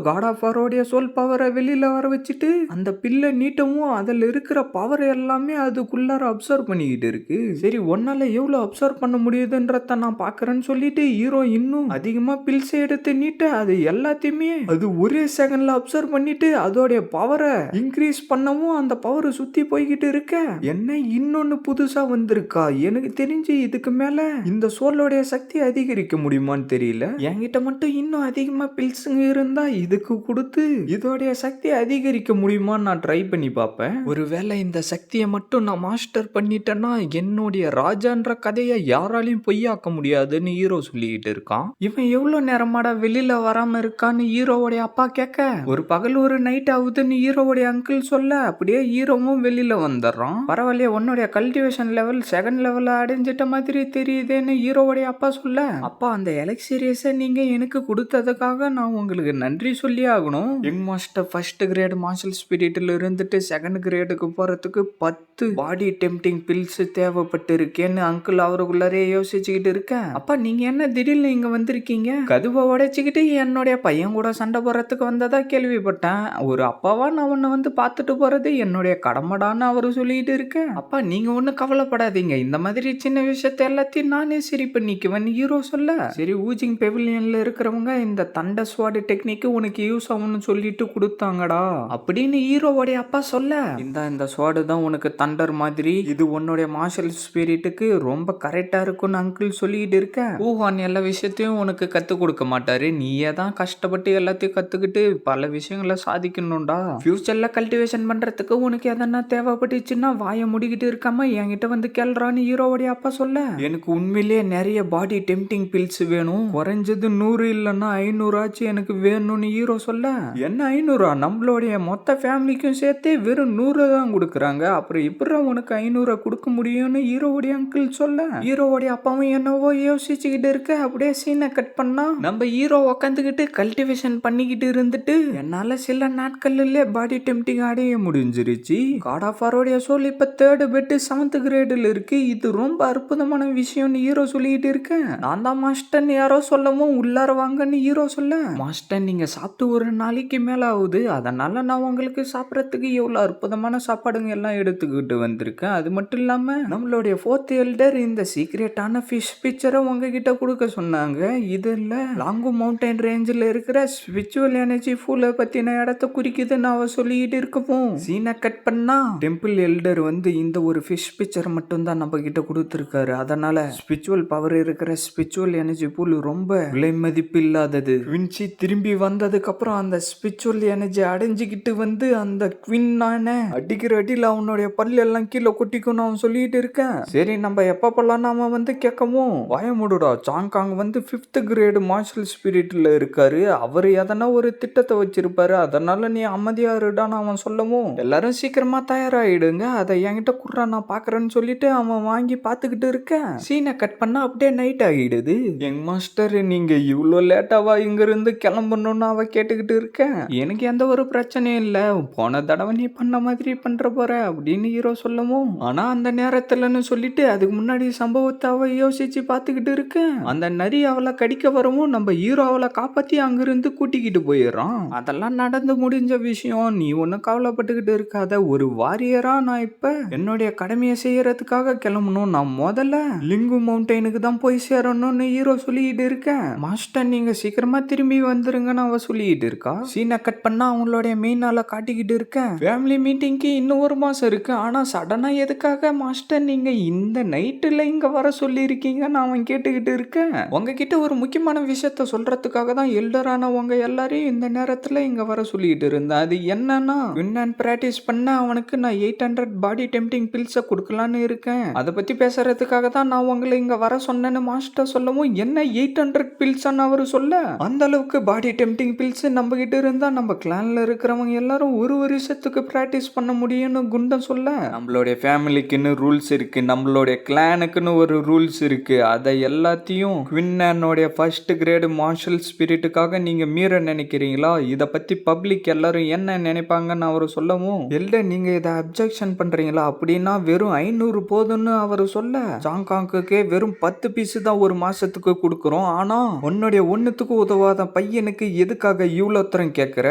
காட் ஆஃப் வாரோடைய சோல் பவரை வெளியில வர வச்சுட்டு அந்த பில்ல நீட்டமும் அதுல இருக்கிற பவர் எல்லாமே அதுக்குள்ளார அப்சர்வ் பண்ணிக்கிட்டு இருக்கு. சரி ஒன்னால எவ்வளவு அப்சர்வ் பண்ண முடியுதுன்றத நான் பாக்குறேன்னு சொல்லிட்டு ஹீரோ இன்னும் அதிகமா பில்ஸ் எடுத்து நீட்ட அது எல்லாத்தையுமே அது ஒரே செகண்ட்ல அப்சர்வ் பண்ணிட்டு அதோடைய பவரை இன்க்ரீஸ் பண்ணவும் அந்த பவர் சுத்தி போய்கிட்டு இருக்க என்ன இன்னொன்னு புதுசா வந்திருக்கா. எனக்கு தெரிஞ்சு இதுக்கு மேல இந்த சோலோடைய சக்தி அதிகரிக்க முடியுமான்னு தெரியல. என்கிட்ட மட்டும் இன்னும் அதிகமா பில்ஸுங்க இருந்தா இதுக்கு கொடுத்து இதோடைய சக்தி அதிகரிக்க முடியுமான்னு நான் ட்ரை பண்ணி பார்ப்பேன். ஒருவேளை இந்த சக்தியை மட்டும் நான் மாஸ்டர் பண்ணிட்டேன்னா என்னுடைய ராஜான்ற கதையை யாராலையும் பொய்யாக்க முடியாதுன்னு ஹீரோ சொல்லிக்கிட்டு இருக்கான். இவன் எவ்வளவு நேரமாடா வெளியில வராம இருக்கான்னு ஹீரோவுடைய அப்பா கேட்க ஒரு பகல் ஒரு நைட் ஆகுதுன்னு ஹீரோவுடைய அங்கிள் சொல்ல அப்படியே ஹீரோவும் வெளியில வந்துடுறான். பரவாயில்லையே உன்னுடைய கல்டிவேஷன் லெவல் செகண்ட் லெவல் அடைஞ்சிட்ட மாதிரி தெரியுதுன்னு ஹீரோவுடைய அப்பா சொல்ல அப்பா அந்த எலக்சீரியஸை நீங்க எனக்கு கொடுத்ததுக்காக நான் உங்களுக்கு நன்றி சொல்லி ஆகணும். Young master first grade martial ஸ்பிரிட்ல இருந்துட்டு செகண்ட் கிரேடுக்கு போறதுக்கு 10 பாடி டெம்டிங் பில்ஸ் தேவைப்பட்டு இருக்கேன்னு அங்கிள் அவருக்குள்ளாரே யோசிச்சுக்கிட்டு இருக்கேன். அப்பா நீங்க என்ன திடீர்னு இங்க வந்திருக்கீங்க? கதுவை உடைச்சுக்கிட்டு என்னுடைய பையன் கூட சண்டை போறதுக்கு வந்ததா கேள்விப்பட்டேன். ஒரு அப்பாவா நான் உன்னை வந்து பார்த்துட்டு போறது என்னுடைய கடமைடான்னு அவரு சொல்லிட்டு இருக்கேன். அப்பா நீங்க ஒன்னும் கவலைப்படாதீங்க, இந்த மாதிரி சின்ன விஷயத்த எல்லாத்தையும் நானே சரி பண்ணிக்குவேன் ஹீரோ சொல்ல சரி ஊஜிங் பெவிலியன்ல இருக்கிறவங்க இந்த தண்டர் ஸ்வாட் டெக்னிக் உனக்கு யூஸ் ஆகும்னு சொல்லிட்டு கொடுத்தாங்கடா அப்படின்னு ஹீரோவோடைய அப்பா சொல்ல இந்த ஸ்வாடு தான் உனக்கு தண்டர் மாதிரி இது உன்னுடைய மார்ஷல் ஸ்பிரிட்டுக்கு ரொம்ப கரெக்டா இருக்கும்னு அங்கிள் சொல்லிட்டு இருக்கேன். ஊஹான் எல்லா விஷயத்தையும் உனக்கு கத்து கொடுக்க மாட்டாரு, நீயே தான் கஷ்டப்பட்டு எல்லாத்தையும் கத்துக்கிட்டு பல விஷயங்களை சாதிக்கணும்டா. ஃபியூச்சர்ல கல்டிவேஷன் பண்றதுக்கு உனக்கு எதனா தேவைப்பட்டுச்சுன்னா வாயை முடிக்கிட்டு இருக்காம என்கிட்ட வந்து கேள்றான்னு ஹீரோவோடைய அப்பா சொல்ல எனக்கு உண்மையிலேயே நிறைய பாடி டெம்டிங் பில்ஸ் வேணும், குறைஞ்சது 100 இல்லைன்னா 500 ஆச்சு எனக்கு வேணும்னு ஹீரோ சொல்ல என்ன 500 நம்மளுடைய மொத்த ஃபேமிலிக்கும் சேர்த்து வெறும் 100 தான் கொடுக்குறாங்க, அப்புறம் இப்படி உனக்கு 500 கொடுக்க முடியும்னு ஹீரோவுடைய அங்கிள் சொல்ல ஹீரோவுடைய அப்பாவும் என்னவோ யோசிச்சுக்கிட்டு இருக்க அப்படியே சீனை கட் பண்ணா நம்ம ஹீரோ உக்காந்துக்கிட்டு கல்டிவேஷன் பண்ணிக்கிட்டு இருந்துட்டு என்னால சில நாட்கள்ல பாடி டெம்டிங் அடைய முடிஞ்சிருச்சு. காட் ஆஃப் வாரோடைய சோல் இப்ப 3rd பெட் 7th கிரேட்ல இருக்கு, இது ரொம்ப அற்புதமான விஷயம்னு ஹீரோ சொல்லிட்டு இருக்கேன். நான் தான் மாஸ்டர் யாரோ சொல்லவும் உள்ளார வாங்கன்னு ஹீரோ சொல்ல மாஸ்டர் நீங்க சாப்பிட்டு ஒரு நாளைக்கு மேல ஆகுது, அதனால நான் உங்களுக்கு சாப்பிடறதுக்கு எவ்வளவு அற்புதமான சாப்பாடுங்க எல்லாம் எடுத்துக்கிட்டு வந்திருக்கேன். அது மட்டும் இல்லாம நம்மளுடைய 4th எல்டர் இந்த சீக்ரெட்டான ஃபிஷ் பிக்சரை உங்ககிட்ட கொடுக்க சொன்னாங்க. இதுல லாங்கு மவுண்டன் ரேஞ்சில் இருக்கிற ஸ்பிரிச்சுவல் எனர்ஜி ஃபூலை பத்தின இடத்த குறிக்குதுன்னு அவ சொல்லிட்டு இருக்கவும் சீனை கட் பண்ணா டெம்பிள் எல்டர் வந்து இந்த ஒரு ஃபிஷ் பிக்சர் மட்டும் தான் நம்ம கிட்ட கொடுத்துருக்காரு, அதனால ஸ்பிரிச்சுவல் பவர் இருக்கிற ஸ்பிரிச்சுவல் எனர்ஜி பூல் ரொம்ப விலை மதிப்பு இல்லாதது. வின்சி திரும்பி வந்ததுக்கு அப்புறம் அந்த ஸ்பிரிச்சுவல் எனர்ஜி அடைஞ்சுக்கிட்டு வந்து அந்த குவின்னான அடிக்கிற அடியில் அவனுடைய பல்லு எல்லாம் கீழே கொட்டிக்கணும் அவன் சொல்லிட்டு இருக்கேன். சரி நம்ம எப்பப்பெல்லாம் நாம வந்து கேட்கவும் பயமுடுடா சாங்காங் வந்து 5th கிரேடு மார்ஷல் ஸ்பிரிட்ல இருக்காரு, அவர் எதனா ஒரு திட்டத்தை வச்சிருப்பாரு, அதனால நீ அமைதியா இருடான்னு அவன் சொல்லவும் எல்லாரும் சீக்கிரமா தயாராயிடுங்க, அதை என்கிட்ட குடுறா நான் பாக்குறேன்னு சொல்லிட்டு அவன் வாங்கி பாத்துக்கிட்டு இருக்கேன். சீனை கட் பண்ணா அப்படியே நைட் ஆகிடுது. யங் மாஸ்டர் நீங்க இவ்வளோ லேட்டாவா இங்க இருந்து கிளம்பணும்னு அவ கேட்டுக்கிட்டு இருக்கேன். எனக்கு எந்த ஒரு பிரச்சனையும் இல்ல, போன தடவை நீ பண்ண மாதிரி பண்ற போற அப்படின்னு ஹீரோ சொல்லவும் ஆனா அந்த நேரத்துலன்னு சொல்லிட்டு அதுக்கு முன்னாடி சம்பவத்தை அவ யோசிச்சு பாத்துக்கிட்டு இருக்கேன். அந்த நரி அவளை கடிக்க வரவும் நம்ம ஹீரோ அவளை காப்பாத்தி அங்கிருந்து கூட்டிக்கிட்டு போயிடுறான். அதெல்லாம் நடந்து முடிஞ்ச விஷயம், நீ ஒன்னும் கவலைப்பட்டுக்கிட்டு இருக்காத. ஒரு வாரியரா நான் இப்ப என்னுடைய கடமையை செய்யறதுக்காக கிளம்பணும், நான் முதல்ல லிங்கு மவுண்டனுக்கு தான் போய் சேரணும்னு ஹீரோ சொல்லிட்டு இருக்கேன். மாஸ்டர் நீங்க சீக்கிரமா திரும்பி வந்துருங்கன்னு அவ சொல்லிட்டு இருக்கா. சீனை கட் பண்ணா அவங்களுடைய மெயினால காட்டிக்கிட்டு இருக்கேன். ஃபேமிலி மீட்டிங்க்கு இன்னும் 1 மாசம் இருக்கு, ஆனா சடனா எதுக்காக மாஸ்டர் நீங்க இந்த நைட்டுல இங்க வர சொல்லி இருக்கீங்கன்னு அவன் கேட்டுக்கிட்டு இருக்கேன். உங்ககிட்ட ஒரு முக்கியமான விஷயத்த சொல்றதுக்காக தான் எல்டரான உங்க எல்லாரையும் இந்த நேரத்துல இங்க வர சொல்லிட்டு இருந்தேன். அது என்னன்னா வின் அண்ட் பிராக்டிஸ் பண்ண அவனுக்கு நான் 800 பாடி டெம்டிங் பில்ஸை கொடுக்கலான்னு இருக்கேன், அதை பத்தி பேசுறதுக்காக தான் நான் உங்களை இங்க வர சொன்னேன்னு மாஸ்டர் சொல்லவும் என்ன 800 பில்ஸ் அவரு சொல்ல அந்த அளவுக்கு பாடி டெம்டிங் பில்ஸ் நம்ம கிட்ட இருந்தா நம்ம கிளான்ல இருக்கிறவங்க எல்லாரும் 1 வருஷத்துக்கு பிராக்டிஸ் பண்ண முடியும்னு குண்டன் சொல்ல நம்மளுடைய ஃபேமிலிக்குன்னு ரூல்ஸ் இருக்கு, நம்மளுடைய கிளானுக்குன்னு ஒரு ரூல்ஸ் இருக்கு, அதை எல்லாத்தையும் குவின்னோடைய ஃபர்ஸ்ட் கிரேடு மார்ஷல் ஸ்பிரிட்டுக்காக நீங்க மீற நினைக்கிறீங்களா, இத பத்தி பப்ளிக் எல்லாரும் என்ன நினைப்பாங்கன்னு அவரு சொல்லவும் எல்டர் நீங்க இதை அப்ஜெக்ஷன் பண்றீங்களா அப்படின்னா வெறும் 500 போதும்னு அவரு சொல்ல ஜாங்காங்குக்கே வெறும் 10 10 பீஸ் தான் ஒரு மாசத்துக்கு கொடுக்குறோம். ஆனா உன்னுடைய ஒண்ணுத்துக்கு உதவாத பையனுக்கு எதுக்காக இவ்வளவு தரம் கேக்குற?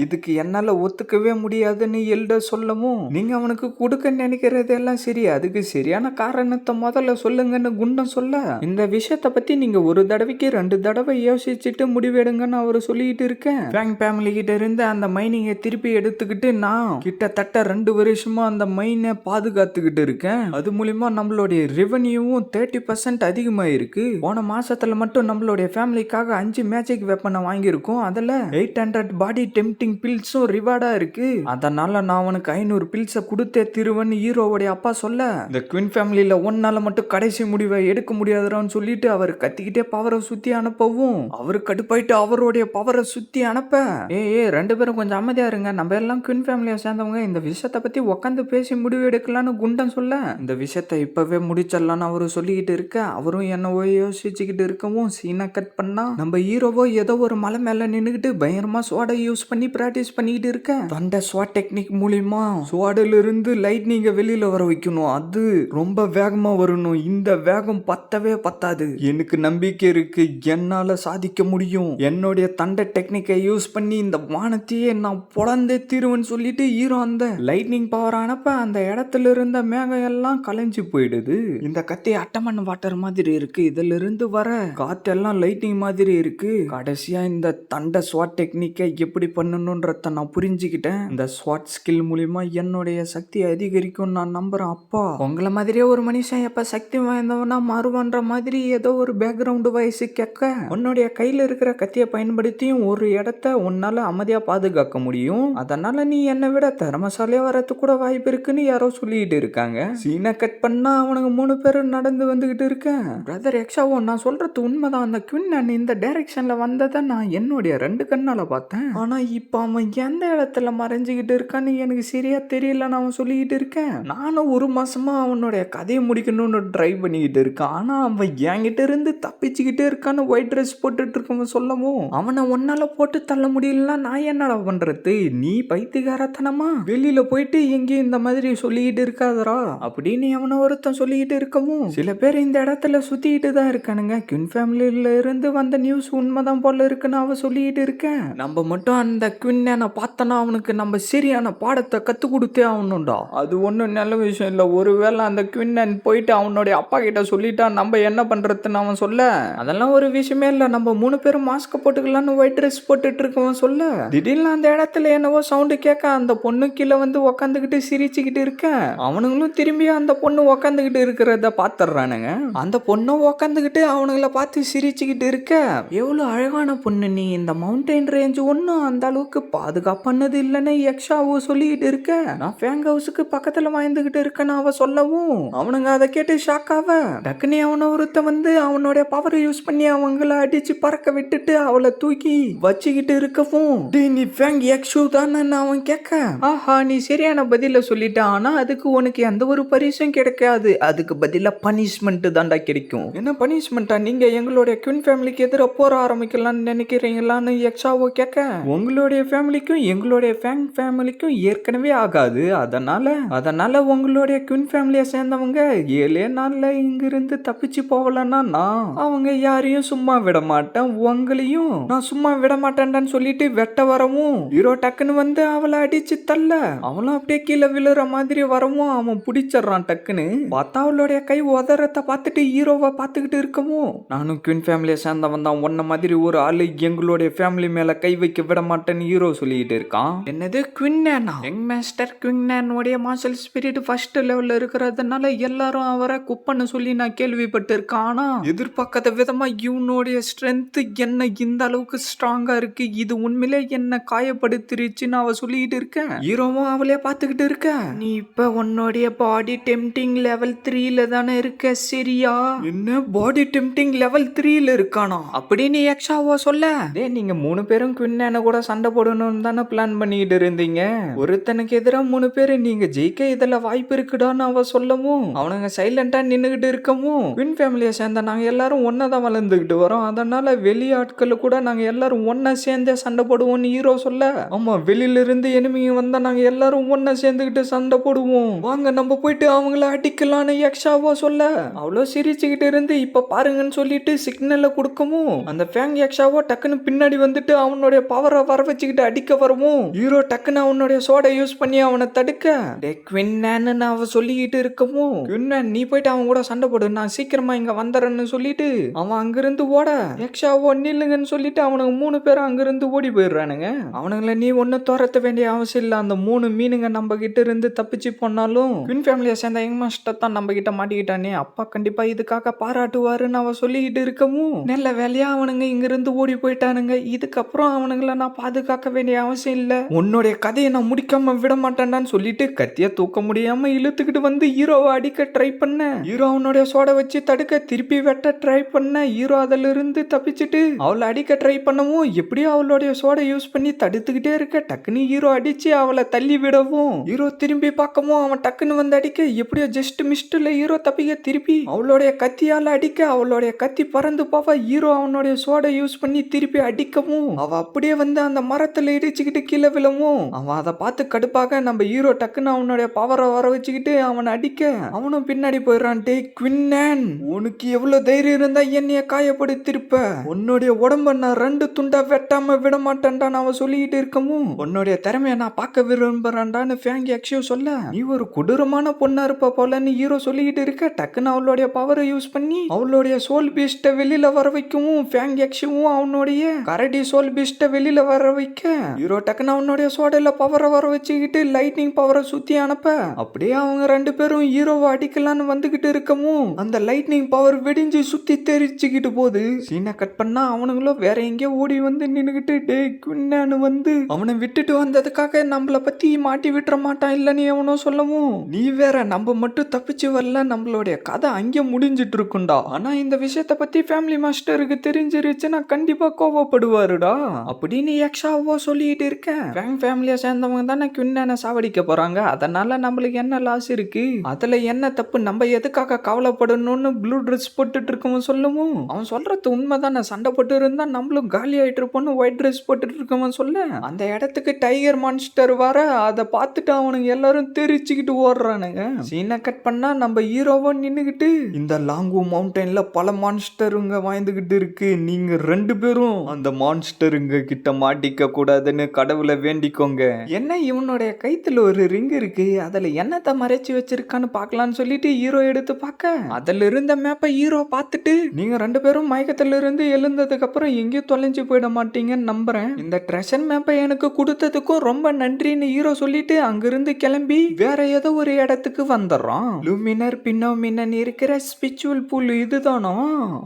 இதுக்கு என்னால ஒத்துக்கவே முடியாதுன்னு எல்டர் சொல்லவும், நீங்க அவனுக்கு கொடுக்க நினைக்கிறது எல்லாம் சரி, அதுக்கு சரியான காரணத்தை முதல்ல சொல்லுங்கன்னு குண்டம் சொல்ல, இந்த விஷயத்த பத்தி நீங்க ஒரு தடவைக்கு 2 தடவை யோசிச்சுட்டு முடிவெடுங்கன்னு அவரு சொல்லிட்டு இருக்கேன். ஃபேங் ஃபேமிலி கிட்ட இருந்து அந்த மைனிங்கை திருப்பி எடுத்துக்கிட்டு நான் கிட்டத்தட்ட 2 வருஷமா அந்த மைனை பாதுகாத்துக்கிட்டு இருக்கேன். அது மூலியமா நம்மளுடைய ரெவன்யூவும் 30% அதிகமாயிருக்கு. போன மாசத்துல மட்டும் நம்மளுடைய ஃபேமிலிக்காக 5 மேஜிக் வெப்பனை வாங்கியிருக்கோம். அதுல 800 பாடி டெம்ப்டிங் பில்ஸும் ரிவார்டா இருக்கு. அதனால நான் அவனுக்கு 500 பில்ஸை கொடுத்தே திருவன்னு ஹீரோவுடைய அப்பா சொல்ல, இந்த குயின் ஃபேமிலியில ஒன்னால மட்டும் கடைசி முடிவை எடுக்க முடியாதுன்னு சொல்லிட்டு அவர் கத்திக்கிட்டே பவரை சுத்தி அனுப்பவும், அவரு கடுப்பாயிட்டு அவருடைய பவரை சுத்தி அனுப்ப, ஏ 2 பேரும் கொஞ்சம் அமைதியா இருங்க, நம்ம எல்லாம் குயின் ஃபேமிலியை சேர்ந்தவங்க, இந்த விஷயத்தை பத்தி உட்காந்து பேசி முடிவு எடுக்கலான்னு குண்டன் சொல்ல, இந்த விஷயத்தை இப்பவே முடிச்சிடலான்னு அவரு சொல்லிக்கிட்டு இருக்க, அவரும் என்னவோ யோசிச்சுக்கிட்டு இருக்கவும் சீனை கட் பண்ணா நம்ம ஹீரோவோ ஏதோ ஒரு மலை மேல நின்னுகிட்டு பயங்கரமா ஸ்வாடை யூஸ் பண்ணி பிராக்டிஸ் பண்ணிக்கிட்டு இருக்க. அந்த ஸ்வாட் டெக்னிக் மூலியமா ஸ்வாடில இருந்து லைட்னிங்க வெளியில வர வைக்கணும். அது ரொம்ப வேகமா வரணும். இந்த வேகம் பத்தவே பத்தாது. எனக்கு நம்பிக்கை இருக்கு, என்னால சாதிக்க முடியும். என்னுடைய தண்டை டெக்னிக்கை யூஸ் பண்ணி இந்த வானத்தையே நான் பொழந்தே தீருவேன்னு சொல்லிட்டு ஹீரோ அந்த லைட்னிங் பவர் அனுப்ப அந்த இடத்துல இருந்த மேகம் எல்லாம் கலைஞ்சு போயிடுது. இந்த கத்தி அட்டமன் வாட்டர் மாதிரி இருக்கு. இதுல இருந்து வர காத்தெல்லாம் லைட்னிங் மாதிரி இருக்கு. கடைசியா இந்த தண்டை ஸ்வாட் டெக்னிக்கை எப்படி பண்ணணும்ன்றத நான் புரிஞ்சுக்கிட்டேன். இந்த ஸ்வாட் ஸ்கில் மூலியமா என்னுடைய சக்தி அதிகரிக்கும் நான் நம்புறேன். அப்பா, உங்களை மாதிரியே ஒரு மனுஷன் எப்ப சக்தி வாய்ந்தவனா மாறுவான்ற மாதிரி ஏதோ ஒரு பேக்ரவுண்ட் வாய்ஸ் கேட்க, உன்னுடைய கையில இருக்கிற கத்தியை பயன்படுத்தியும் ஒரு இடத்த உன்னால அமைதியா பாதுகாக்க முடியும். அதனால நீ என்னை விட திறமசாலியா வரது கூட வாய்ப்பு இருக்குன்னு யாரோ சொல்லிட்டு இருக்காங்க. சீனை கட் பண்ணா அவனுக்கு 3 பேரும் நடந்து வந்துகிட்டு இருக்கேன். பிரதர் எக்ஸாவோ, நான் சொல்றது உண்மைதான். அந்த குயின் இந்த டைரக்ஷன்ல வந்ததை நான் என்னுடைய 2 கண்ணால பார்த்தேன். ஆனா இப்ப அவன் எந்த இடத்துல மறைஞ்சுக்கிட்டு இருக்கான்னு எனக்கு சரியா தெரியலன்னு அவன் சொல்லிக்கிட்டு இருக்கேன். நானும் 1 மாசமா அவனுடைய கதையை முடிக்கணும்னு ட்ரை பண்ணிக்கிட்டு இருக்கான். ஆனா அவன் என்கிட்ட இருந்து தப்பிச்சுக்கிட்டே இருக்கான்னு ஒயிட் ட்ரெஸ் போட்டுட்டு இருக்கவன் சொல்லவும், அவனை ஒன்னால போட்டு தள்ள முடியலன்னா நான் என்னடா பண்றது? நீ பைத்தியகாரத்தனமா வெளியில போயிட்டு எங்கேயும் இந்த மாதிரி சொல்லிக்கிட்டு இருக்காதரா அப்படின்னு அவனை ஒருத்தன் சொல்லிக்கிட்டு இருக்கவும், சில பேர் இந்த இடத்துல சுத்திக்கிட்டு தான் இருக்கானுங்க. குயின் ஃபேமிலியில இருந்து வந்த நியூஸ் உண்மைதான் போல இருக்குன்னு அவன் சொல்லிக்கிட்டு இருக்கேன். நம்ம மட்டும் அந்த குயினை பார்த்தனா அவனுக்கு நம்ம சரியான பாடத்தை கத்து கொடுத்தே ஆகணும்டா. அது ஒன்றும் நல்ல விஷயம் இல்லை. ஒருவேளை அந்த குயின் போயிட்டு அவனுடைய அப்பா கிட்ட சொல்லிட்டா நம்ம என்ன பண்றதுன்னு அவன் சொல்ல, அதெல்லாம் ஒரு விஷயமே இல்லை, நம்ம 3 பேரும் மாஸ்க் போட்டுக்கலான்னு ஒயிட் ட்ரெஸ் போட்டுட்டு இருக்கவன் சொல்ல, திடீர்னு அந்த இடத்துல என்னவோ சவுண்டு கேட்க அந்த பொண்ணு கீழே வந்து உக்காந்துக்கிட்டு சிரிச்சுக்கிட்டு இருக்க, அவனுங்களும் திரும்பி அந்த பொண்ணு உக்காந்துக்கிட்டு இருக்கிறத பாத்துறானுங்க. அந்த பொண்ணு உக்காந்துக்கிட்டு அவனுங்களை பார்த்து சிரிச்சுக்கிட்டு இருக்க, எவ்வளவு அழகான பொண்ணு நீ, இந்த மவுண்டைன் ரேஞ்ச் ஒன்னும் அந்த அளவுக்கு பாதுகாப்பானது இல்லைன்னு எக்ஸாவோ சொல்லிக்கிட்டு இருக்க, நான் ஃபேங் ஹவுஸுக்கு பக்கத்துல வாய்ந்துகிட்டு இருக்கேன்னு அவ சொல்லவும், அவனுங்க அதை கேட்டு ஷாக் ஆவ, டக்குனி அவனை ஒருத்த வந்து அவனுடைய பவர் யூஸ் பண்ணி அவங்கள அடிச்சு பறக்க விட்டுட்டு அவளை தூக்கி வச்சுக்கிட்டு இருக்கவும், நீ ஃபேங் எக்ஸு தானே அவன் கேட்க, ஆஹா நீ சரியான பதில சொல்லிட்ட, ஆனா அதுக்கு உனக்கு எந்த ஒரு பரிசும் கிடைக்காது, அதுக்கு பதிலா பனிஷ்மெண்ட் தாண்டா கிடைக்கும். என்ன பனிஷ்மெண்டா? நீங்க எங்களுடைய குயின் ஃபேமிலிக்கு எதிராக போற ஆரம்பிக்கலாம்னு நினைக்கிறீங்களான்னு எக்ஸாவோ கேட்க, உங்களுடைய ஃபேமிலிக்கும் எங்களுடைய ஃபேங் ஃபேமிலிக்கும் ஏற்கனவே ஆகாது. அதனால உங்களுடைய குயின் ஃபேமிலியை சேர்ந்தவங்க 7 நாள்ல இங்கிருந்து தப்பிச்சு போகலன்னா நான் அவங்க யாரையும் சும்மா விட மாட்டேன், உங்களையும் நான் சும்மா விட மாட்டேன்டான்னு சொல்லிட்டு வெட்ட வரவும், ஹீரோ டக்குன்னு வந்து அவளை அடிச்சு தள்ள அவளும் அப்படியே கீழே விழுற மாதிரி வரவும் அவன் பிடிச்சிடறான். டக்குன்னு பார்த்தா அவளுடைய கை உதறத்தை பார்த்துட்டு ஹீரோவை பார்த்துக்கிட்டு இருக்கவும், நானும் குயின் ஃபேமிலியை சேர்ந்தவன் தான், உன்ன மாதிரி ஒரு ஆளு எங்களுடைய ஃபேமிலி மேல கை வைக்க விட மாட்டேன்னு ஹீரோ சொல்லிட்டு இருக்கான். என்னது குயின்னா? யங் மாஸ்டர் குயின்னோடைய மார்ஷல் ஸ்பிரிட் ஃபர்ஸ்ட் லெவல்ல இருக்கிறதுனால எல்லாரும் அவரை குப்பன்னு சொல்லி நான் கேள்விப்பட்டு இருக்கேன். ஆனா எதிர்பார்க்காத விதமா இவனுடைய ஸ்ட்ரென்த் என்ன இந்த அளவுக்கு ஸ்ட்ராங்கா இருக்கு, இது உண்மையிலே என்ன காயப்படுத்திருச்சுன்னு அவ சொல்லிட்டு இருக்கேன். ஹீரோவும் அவளே பார்த்துக்கிட்டு இருக்க, நீ இப்ப உன்னுடைய பாடி டெம்ப்டிங் லெவல் 3ல தானே இருக்க, சரியா? என்ன பாடி டெம்ப்டிங் லெவல் 3ல இருக்கானா அப்படின்னு எக்ஸாவோ சொல்ல, நீங்க 3 பேரும் குயின்ன கூட சண்டை போடணும்னு தானே பிளான் பண்ணிட்டு இருந்தீங்க, ஒருத்தனுக்கு எதிராக 3 பேரு, நீங்க ஜெயிக்க இதுல வாய்ப்பு இருக்குடான்னு அவ சொல்லவும், அவனுங்க சைலண்டா நின்னுகிட்டு இருக்கவும், குயின் ஃபேமிலியை சேர்ந்த நாங்க எல்லாரும் ஒன்னதான் வளர்ந்துகிட்டு வரோம், அதனால வெளியாட்கள் கூட நாங்க எல்லாரும் ஒன்னா சேர்ந்தே சண்டை போடுவோம்னு ஹீரோ சொல்ல, ஆமா வெளியில இருந்து எனிமிங்க வந்தா நாங்க எல்லாரும் ஒன்னா சேர்ந்துகிட்டு சண்டை போடுவோம், வாங்க நம்ம போயிட்டு அவங்கள அடிக்கலான்னு எக்ஸாவோ சொல்ல, அவ்வளோ சிரிச்சு சிரிச்சுக்கிட்டு இருந்து இப்ப பாருங்கன்னு சொல்லிட்டு சிக்னல்ல கொடுக்கவும் அந்த ஃபேங் யாக்ஷாவோ டக்குன்னு பின்னாடி வந்துட்டு அவனுடைய பவரை வர வச்சுக்கிட்டு அடிக்க வரவும் ஹீரோ டக்குன்னு அவனுடைய சோடை யூஸ் பண்ணி அவனை தடுக்க டே குவின்னன்னு அவ சொல்லிக்கிட்டு இருக்கவும் குவின்னன் நீ போயிட்டு அவன் கூட சண்டை போடு நான் சீக்கிரமா இங்க வந்துறேன்னு சொல்லிட்டு அவன் அங்கிருந்து ஓட யாக்ஷாவோ நில்லுங்கன்னு சொல்லிட்டு அவனுக்கு 3 பேரும் அங்கிருந்து ஓடி போயிடுறானுங்க. அவனுங்களை நீ ஒண்ணு துரத்த வேண்டிய அவசியம் இல்ல. அந்த 3 மீனுங்க நம்ம கிட்ட இருந்து தப்பிச்சு போனாலும் குயின் ஃபேமிலியை சேர்ந்த யங் மாஸ்டர் தான் நம்ம கிட்ட மாட்டிக்கிட்டானே, அப்பா கண்டிப்பா இதுக்காக பாராட்டுவாருன்னு அவ சொல்லிக்கிட்டு இருக்கவும் நல்ல வேலையா அவனுங்க இங்கிருந்து ஓடி போயிட்டானுங்க. இதுக்கப்புறம் அவனுங்களை நான் பாதுகாக்க வேண்டிய அவசியம் இல்ல, உன்னுடைய கதையை நான் முடிக்காம விட மாட்டேன்டான்னு சொல்லிட்டு கத்திய தூக்க முடியாம இழுத்துக்கிட்டு வந்து ஹீரோவை அடிக்க ட்ரை பண்ண ஹீரோ அவனுடைய சோட வச்சு தடுக்க திருப்பி வெட்ட ட்ரை பண்ண ஹீரோ அதுல இருந்து தப்பிச்சுட்டு அவளை அடிக்க ட்ரை பண்ணவும் எப்படியோ அவளுடைய சோட யூஸ் பண்ணி தடுத்துக்கிட்டே இருக்க டக்குன்னு ஹீரோ அடிச்சு அவளை தள்ளி விடவும் ஹீரோ திரும்பி பார்க்கவும் அவன் டக்குன்னு வந்து அடிக்க எப்படியோ ஜஸ்ட் மிஸ்ட்ல ஹீரோ தப்பிக்க திருப்பி அவளுடைய கத்தியால அடிக்க அவளுடைய கத்தி பறந்து போவ ஹீரோ அவனுடைய சோட யூஸ் பண்ணி திருப்பி அடிக்கவும் அவ அப்படியே வந்து அந்த மரத்துல இடிச்சுக்கிட்டு கீழே விழவும் அவன் அதை பார்த்து கடுப்பாக நம்ம ஹீரோ டக்குன்னு அவனுடைய பவரை வர வச்சுக்கிட்டு அவனை அடிக்க அவனும் பின்னாடி போயிடுறான். டே குவின்னன், உனக்கு எவ்வளவு தைரியம் இருந்தா என்னைய காயப்படுத்திருப்ப, உன்னுடைய உடம்ப நான் 2 துண்டா வெட்டாம விட மாட்டேன்டான்னு அவன் சொல்லிக்கிட்டு இருக்கவும் உன்னுடைய திறமைய நான் பார்க்க விரும்புறேன்டான்னு ஃபேங் யாக்ஷியோ சொல்ல நீ ஒரு கொடூரமான பொண்ணா இருப்ப போலன்னு ஹீரோ சொல்லிக்கிட்டு இருக்க டக்குன்னு அவளுடைய பவரை யூஸ் பண்ணி அவளுடைய சோல் பீஸ்ட வெளியில வர வைக்கவும் ஃபேங் யாக்ஷியும் அவனுடைய கரடி சோல் பீஸ்ட வெளியில வர வைக்க ஹீரோ டக்குன்னு அவனுடைய சோடையில பவரை வர வச்சுக்கிட்டு லைட்னிங் பவரை சுத்தி அனுப்ப அப்படியே அவங்க 2 பேரும் ஹீரோவை அடிக்கலான்னு வந்துகிட்டு இருக்கவும் அந்த லைட்னிங் பவர் வெடிஞ்சு சுத்தி தெரிச்சுக்கிட்டு போது சீனை கட் பண்ணா அவனுங்களும் வேற எங்கேயோ ஓடி வந்து நின்னுகிட்டு டே குவின்னன் வந்து அவனை விட்டுட்டு வந்ததுக்காக நம்மள பத்தி மாட்டி விட்டுற மாட்டான் இல்லன்னு அவனும் சொல்லவும் நீ வேற நம்ம மட்டும் தப்பிச்சு வரல, நம்மளுடைய கதை அங்கே முடிஞ்சிட்டு இருக்குண்டா. ஆனா இந்த விஷயத்த பத்தி ஃபேமிலி மாஸ்டருக்கு தெரிஞ்சிருச்சுன்னா கண்டிப்பா கோவப்படுவாருடா அப்படின்னு யாக்ஷாவோ சொல்லிட்டு இருக்கேன். ஃபேங் ஃபேமிலியை சேர்ந்தவங்க தானே குவின்னனை சாவடிக்க போறாங்க, அதனால நம்மளுக்கு என்ன லாஸ் இருக்கு, அதுல என்ன தப்பு, நம்ம எதுக்காக கவலைப்படணும்னு ப்ளூ ட்ரெஸ் போட்டுட்டு இருக்கவன் சொல்லவும் அவன் சொல்றது உண்மைதான், சண்டை போட்டு இருந்தா நம்மளும் காலி ஆயிட்டு இருப்போம்னு ஒயிட் ட்ரெஸ் போட்டுட்டு இருக்கவன் சொல்ல அந்த இடத்துக்கு டைகர் மான்ஸ்டர் வர அதை பார்த்துட்டு அவனுங்க எல்லாரும் தெரிச்சுக்கிட்டு ஓடுறானுங்க. சீனை கட் பண்ணா நம்ம ஹீரோவா நின்னுகிட்டு இந்த லாங்கு மவுண்டன்ல பல மான்ஸ்டருங்க வாழ்ந்துகிட்டு இருக்கு, நீங்க 2 பேரும் அந்த மான்ஸ்டருங்க கிட்ட மாட்டிக்க கூடாதுன்னு கடவுளை வேண்டிக்கோங்க. என்ன இவனுடைய கைத்துல ஒரு ரிங் இருக்கு, அதுல என்னத்தை மறைச்சு வச்சிருக்கான்னு பார்க்கலான்னு சொல்லிட்டு ஹீரோ எடுத்து பார்க்க அதுல இருந்த மேப்பை ஹீரோ பார்த்துட்டு நீங்க 2 பேரும் மயக்கத்துல இருந்து எழுந்ததுக்கு அப்புறம் எங்கேயும் தொலைஞ்சு போயிட மாட்டீங்கன்னு நம்புறேன், இந்த ட்ரெஷர் மேப்பை எனக்கு கொடுத்ததுக்கும் ரொம்ப நன்றின்னு ஹீரோ சொல்லிட்டு அங்கிருந்து கிளம்பி வேற ஏதோ ஒரு இடத்துக்கு வந்துடுறான். லூமினர் பின்னோமினன் இருக்கிற ஸ்பிரிச்சுவல் பூல் இதுதானோ,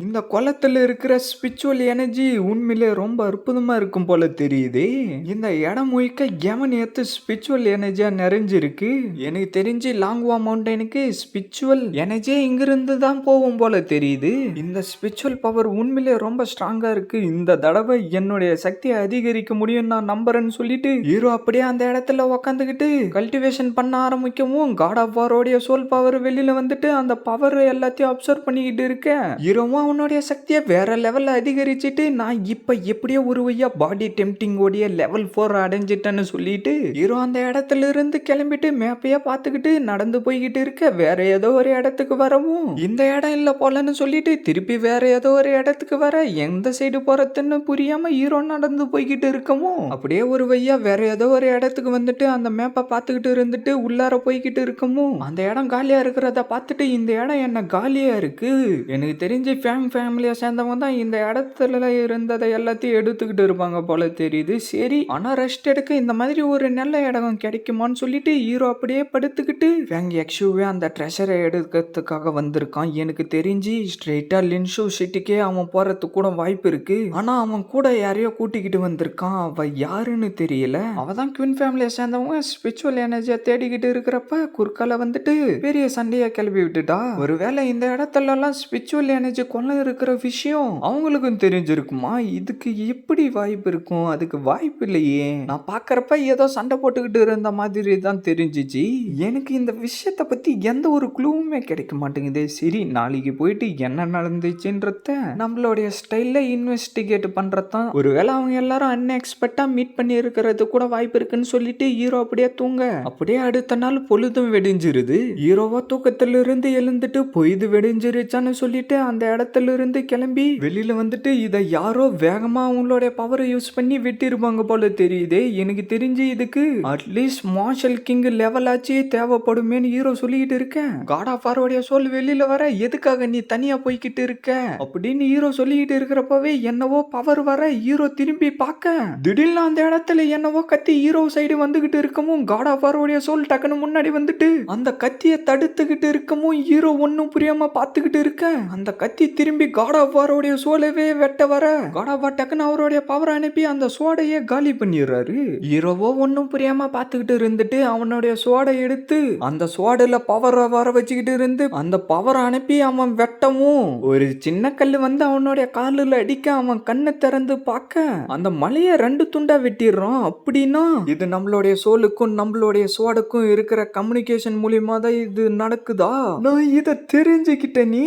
இந்த குளத்துல இருக்கிற ஸ்பிரிச்சுவல் எனர்ஜி உண்மையிலே ரொம்ப அற்புதமா இருக்கும் போல தெரியுது. இந்த இடம் முழுக்க கெமனியத்து ஸ்பிரிச்சுவல் எனர்ஜியா நிறைஞ்சிருக்கு. எனக்கு தெரிஞ்சு லாங்வா மவுண்டனுக்கு ஸ்பிரிச்சுவல் எனர்ஜியே இங்கிருந்து தான் போகும் போல தெரியுது. இந்த ஸ்பிரிச்சுவல் பவர் உண்மையிலே ரொம்ப ஸ்ட்ராங்கா இருக்கு, இந்த தடவை என்னுடைய சக்தியை அதிகரிக்க முடியும் நான் நம்புறேன்னு சொல்லிட்டு ஹீரோ அப்படியே அந்த இடத்துல உக்காந்துக்கிட்டு கல்டிவேஷன் பண்ண ஆரம்பிக்கவும் காட் ஆஃப் வாரோடைய சோல் பவர் வெளியில வந்துட்டு அந்த பவர் எல்லாத்தையும் அப்சர்வ் பண்ணிக்கிட்டு இருக்க ஹீரோவும் அவனுடைய சக்தியை வேற லெவல்ல அதிகரிச்சுட்டு நான் இப்ப எப்படியோ ஒரு வழியா பாடி டெம்டிங் ஓடிய லெவல் 4 அடைஞ்சிட்டேன்னு சொல்லிட்டு ஹீரோ அந்த இடத்துல இருந்து கிளம்பிட்டு மேப்பையா பார்த்துக்கிட்டு நடந்து போய்கிட்டு இருக்க வேற ஏதோ ஒரு இடத்துக்கு வரவும் இந்த இடம் இல்ல போலன்னு சொல்லிட்டு திருப்பி வேற ஏதோ ஒரு இடத்துக்கு வர எந்த சைடு போறதுன்னு புரியாம ஹீரோ நடந்து போய்கிட்டு இருக்கவும் அப்படியே ஒரு வழியா வேற ஏதோ ஒரு இடத்துக்கு வந்துட்டு அந்த மேப்பை பார்த்துக்கிட்டு இருந்துட்டு உள்ளார போய்கிட்டு இருக்கவும் அந்த இடம் காலியா இருக்கிறத பார்த்துட்டு இந்த இடம் என்ன காலியா இருக்கு, எனக்கு தெரிஞ்சு ஃபேமிலியா சேர்ந்தவங்க தான் இந்த இடத்துல இருந்ததை எல்லாத்தையும் எடுத்துக்கிட்டு இருப்பாங்க போல தெரியுது. சரி ஆனா ரெஸ்ட் எடுக்க இந்த மாதிரி ஒரு நல்ல இடம் கிடைக்குமான்னு சொல்லிட்டு ஹீரோ அப்படியே படுத்துக்கிட்டு ஃபேங் யாக்ஷுவே அந்த ட்ரெஷரை எடுக்கிறதுக்காக வந்திருக்கான். எனக்கு தெரிஞ்சு ஸ்ட்ரெயிட்டா லின்ஷு சிட்டிக்கே அவன் போறதுக்கு கூட வாய்ப்பு இருக்கு, ஆனா அவன் கூட யாரையோ கூட்டிக்கிட்டு வந்திருக்கான், அவ யாருன்னு தெரியல. அவதான் குயின் ஃபேமிலியை சேர்ந்தவங்க ஸ்பிரிச்சுவல் எனர்ஜியா தேடிக்கிட்டு இருக்கிறப்ப குறுக்கால வந்துட்டு பெரிய சண்டையா கிளப்பி விட்டுட்டா. ஒருவேளை இந்த இடத்துல எல்லாம் ஸ்பிரிச்சுவல் எனர்ஜி கொள்ள இருக்கிற விஷயம் அவங்களுக்கும் தெரிஞ்சிருக்குமா, இதுக்கு எப்படி வாய்ப்பு இருக்கும், அதுக்கு வாய்ப்பு இல்லையே. நான் பாக்குறப்ப ஏதோ சண்டை போட்டுக்கிட்டு இருந்த மாதிரி தான் தெரிஞ்சிச்சு, எனக்கு இந்த விஷயத்த பத்தி எந்த ஒரு க்ளூவுமே கிடைக்க மாட்டேங்குது. சரி நாளைக்கு போயிட்டு என்ன நடந்துச்சுன்றத நம்மளுடைய ஸ்டைல்ல இன்வெஸ்டிகேட் பண்றதான், ஒருவேளை அவங்க எல்லாரும் அன்எக்ஸ்பெக்டா மீட் பண்ணி இருக்கிறது கூட வாய்ப்பு இருக்குன்னு சொல்லிட்டு ஹீரோ அப்படியே தூங்க அப்படியே அடுத்த நாள் பொழுதும் வெடிஞ்சிருது. ஹீரோவா தூக்கத்துல இருந்து எழுந்துட்டு பொய்து வெடி முடிஞ்சிருச்சான்னு சொல்லிட்டு அந்த இடத்துல இருந்து கிளம்பி வெளியில வந்துட்டு இதை யாரோ வேகமா அவங்களுடைய பவரை யூஸ் பண்ணி வெட்டிருப்பாங்க போல தெரியுது. எனக்கு தெரிஞ்சு இதுக்கு அட்லீஸ்ட் மார்ஷல் கிங் லெவல் ஆச்சு தேவைப்படுமேன்னு ஹீரோ சொல்லிக்கிட்டு இருக்கேன். காட் ஆஃப் வாரோடைய சோல் வெளியில வர எதுக்காக நீ தனியா போய்கிட்டு இருக்க அப்படின்னு ஹீரோ சொல்லிக்கிட்டு இருக்கிறப்பவே என்னவோ பவர் வர ஹீரோ திரும்பி பார்க்க திடீர்னு அந்த இடத்துல என்னவோ கத்தி ஹீரோ சைடு வந்துகிட்டு இருக்கவும் காட் ஆஃப் வாரோடைய சோல் டக்குன்னு முன்னாடி வந்துட்டு அந்த கத்தியை தடுத்துக்கிட்டு இருக்கவும் ஹீரோ ஒன்னும் புரியாம பார்த்துக்கிட்டு இருக்க அந்த கத்தி திரும்பி காட் ஆஃப் வாரோடைய சோலவே வெட்ட வர காட் ஆஃப் வார் டக்குன்னு அவருடைய பவர் அனுப்பி அந்த சோடையே காலி பண்ணிடுறாரு. ஹீரோவோ ஒன்னும் புரியாம பார்த்துக்கிட்டு இருந்துட்டு அவனுடைய சோடை எடுத்து அந்த சோடையில பவர் வர வச்சுக்கிட்டு இருந்து அந்த பவர் அனுப்பி அவன் வெட்டவும் ஒரு சின்ன கல்லு வந்து அவனுடைய காலில் அடிக்க அவன் கண்ணை திறந்து பார்க்க அந்த மலையை 2 துண்டா வெட்டிடுறான். அப்படின்னா இது நம்மளுடைய சோலுக்கும் நம்மளுடைய சோடுக்கும் இருக்கிற கம்யூனிகேஷன் மூலியமா தான் இது நடக்குதா? நான் இதை தெரிஞ்சுக்கிட்டேன் நீ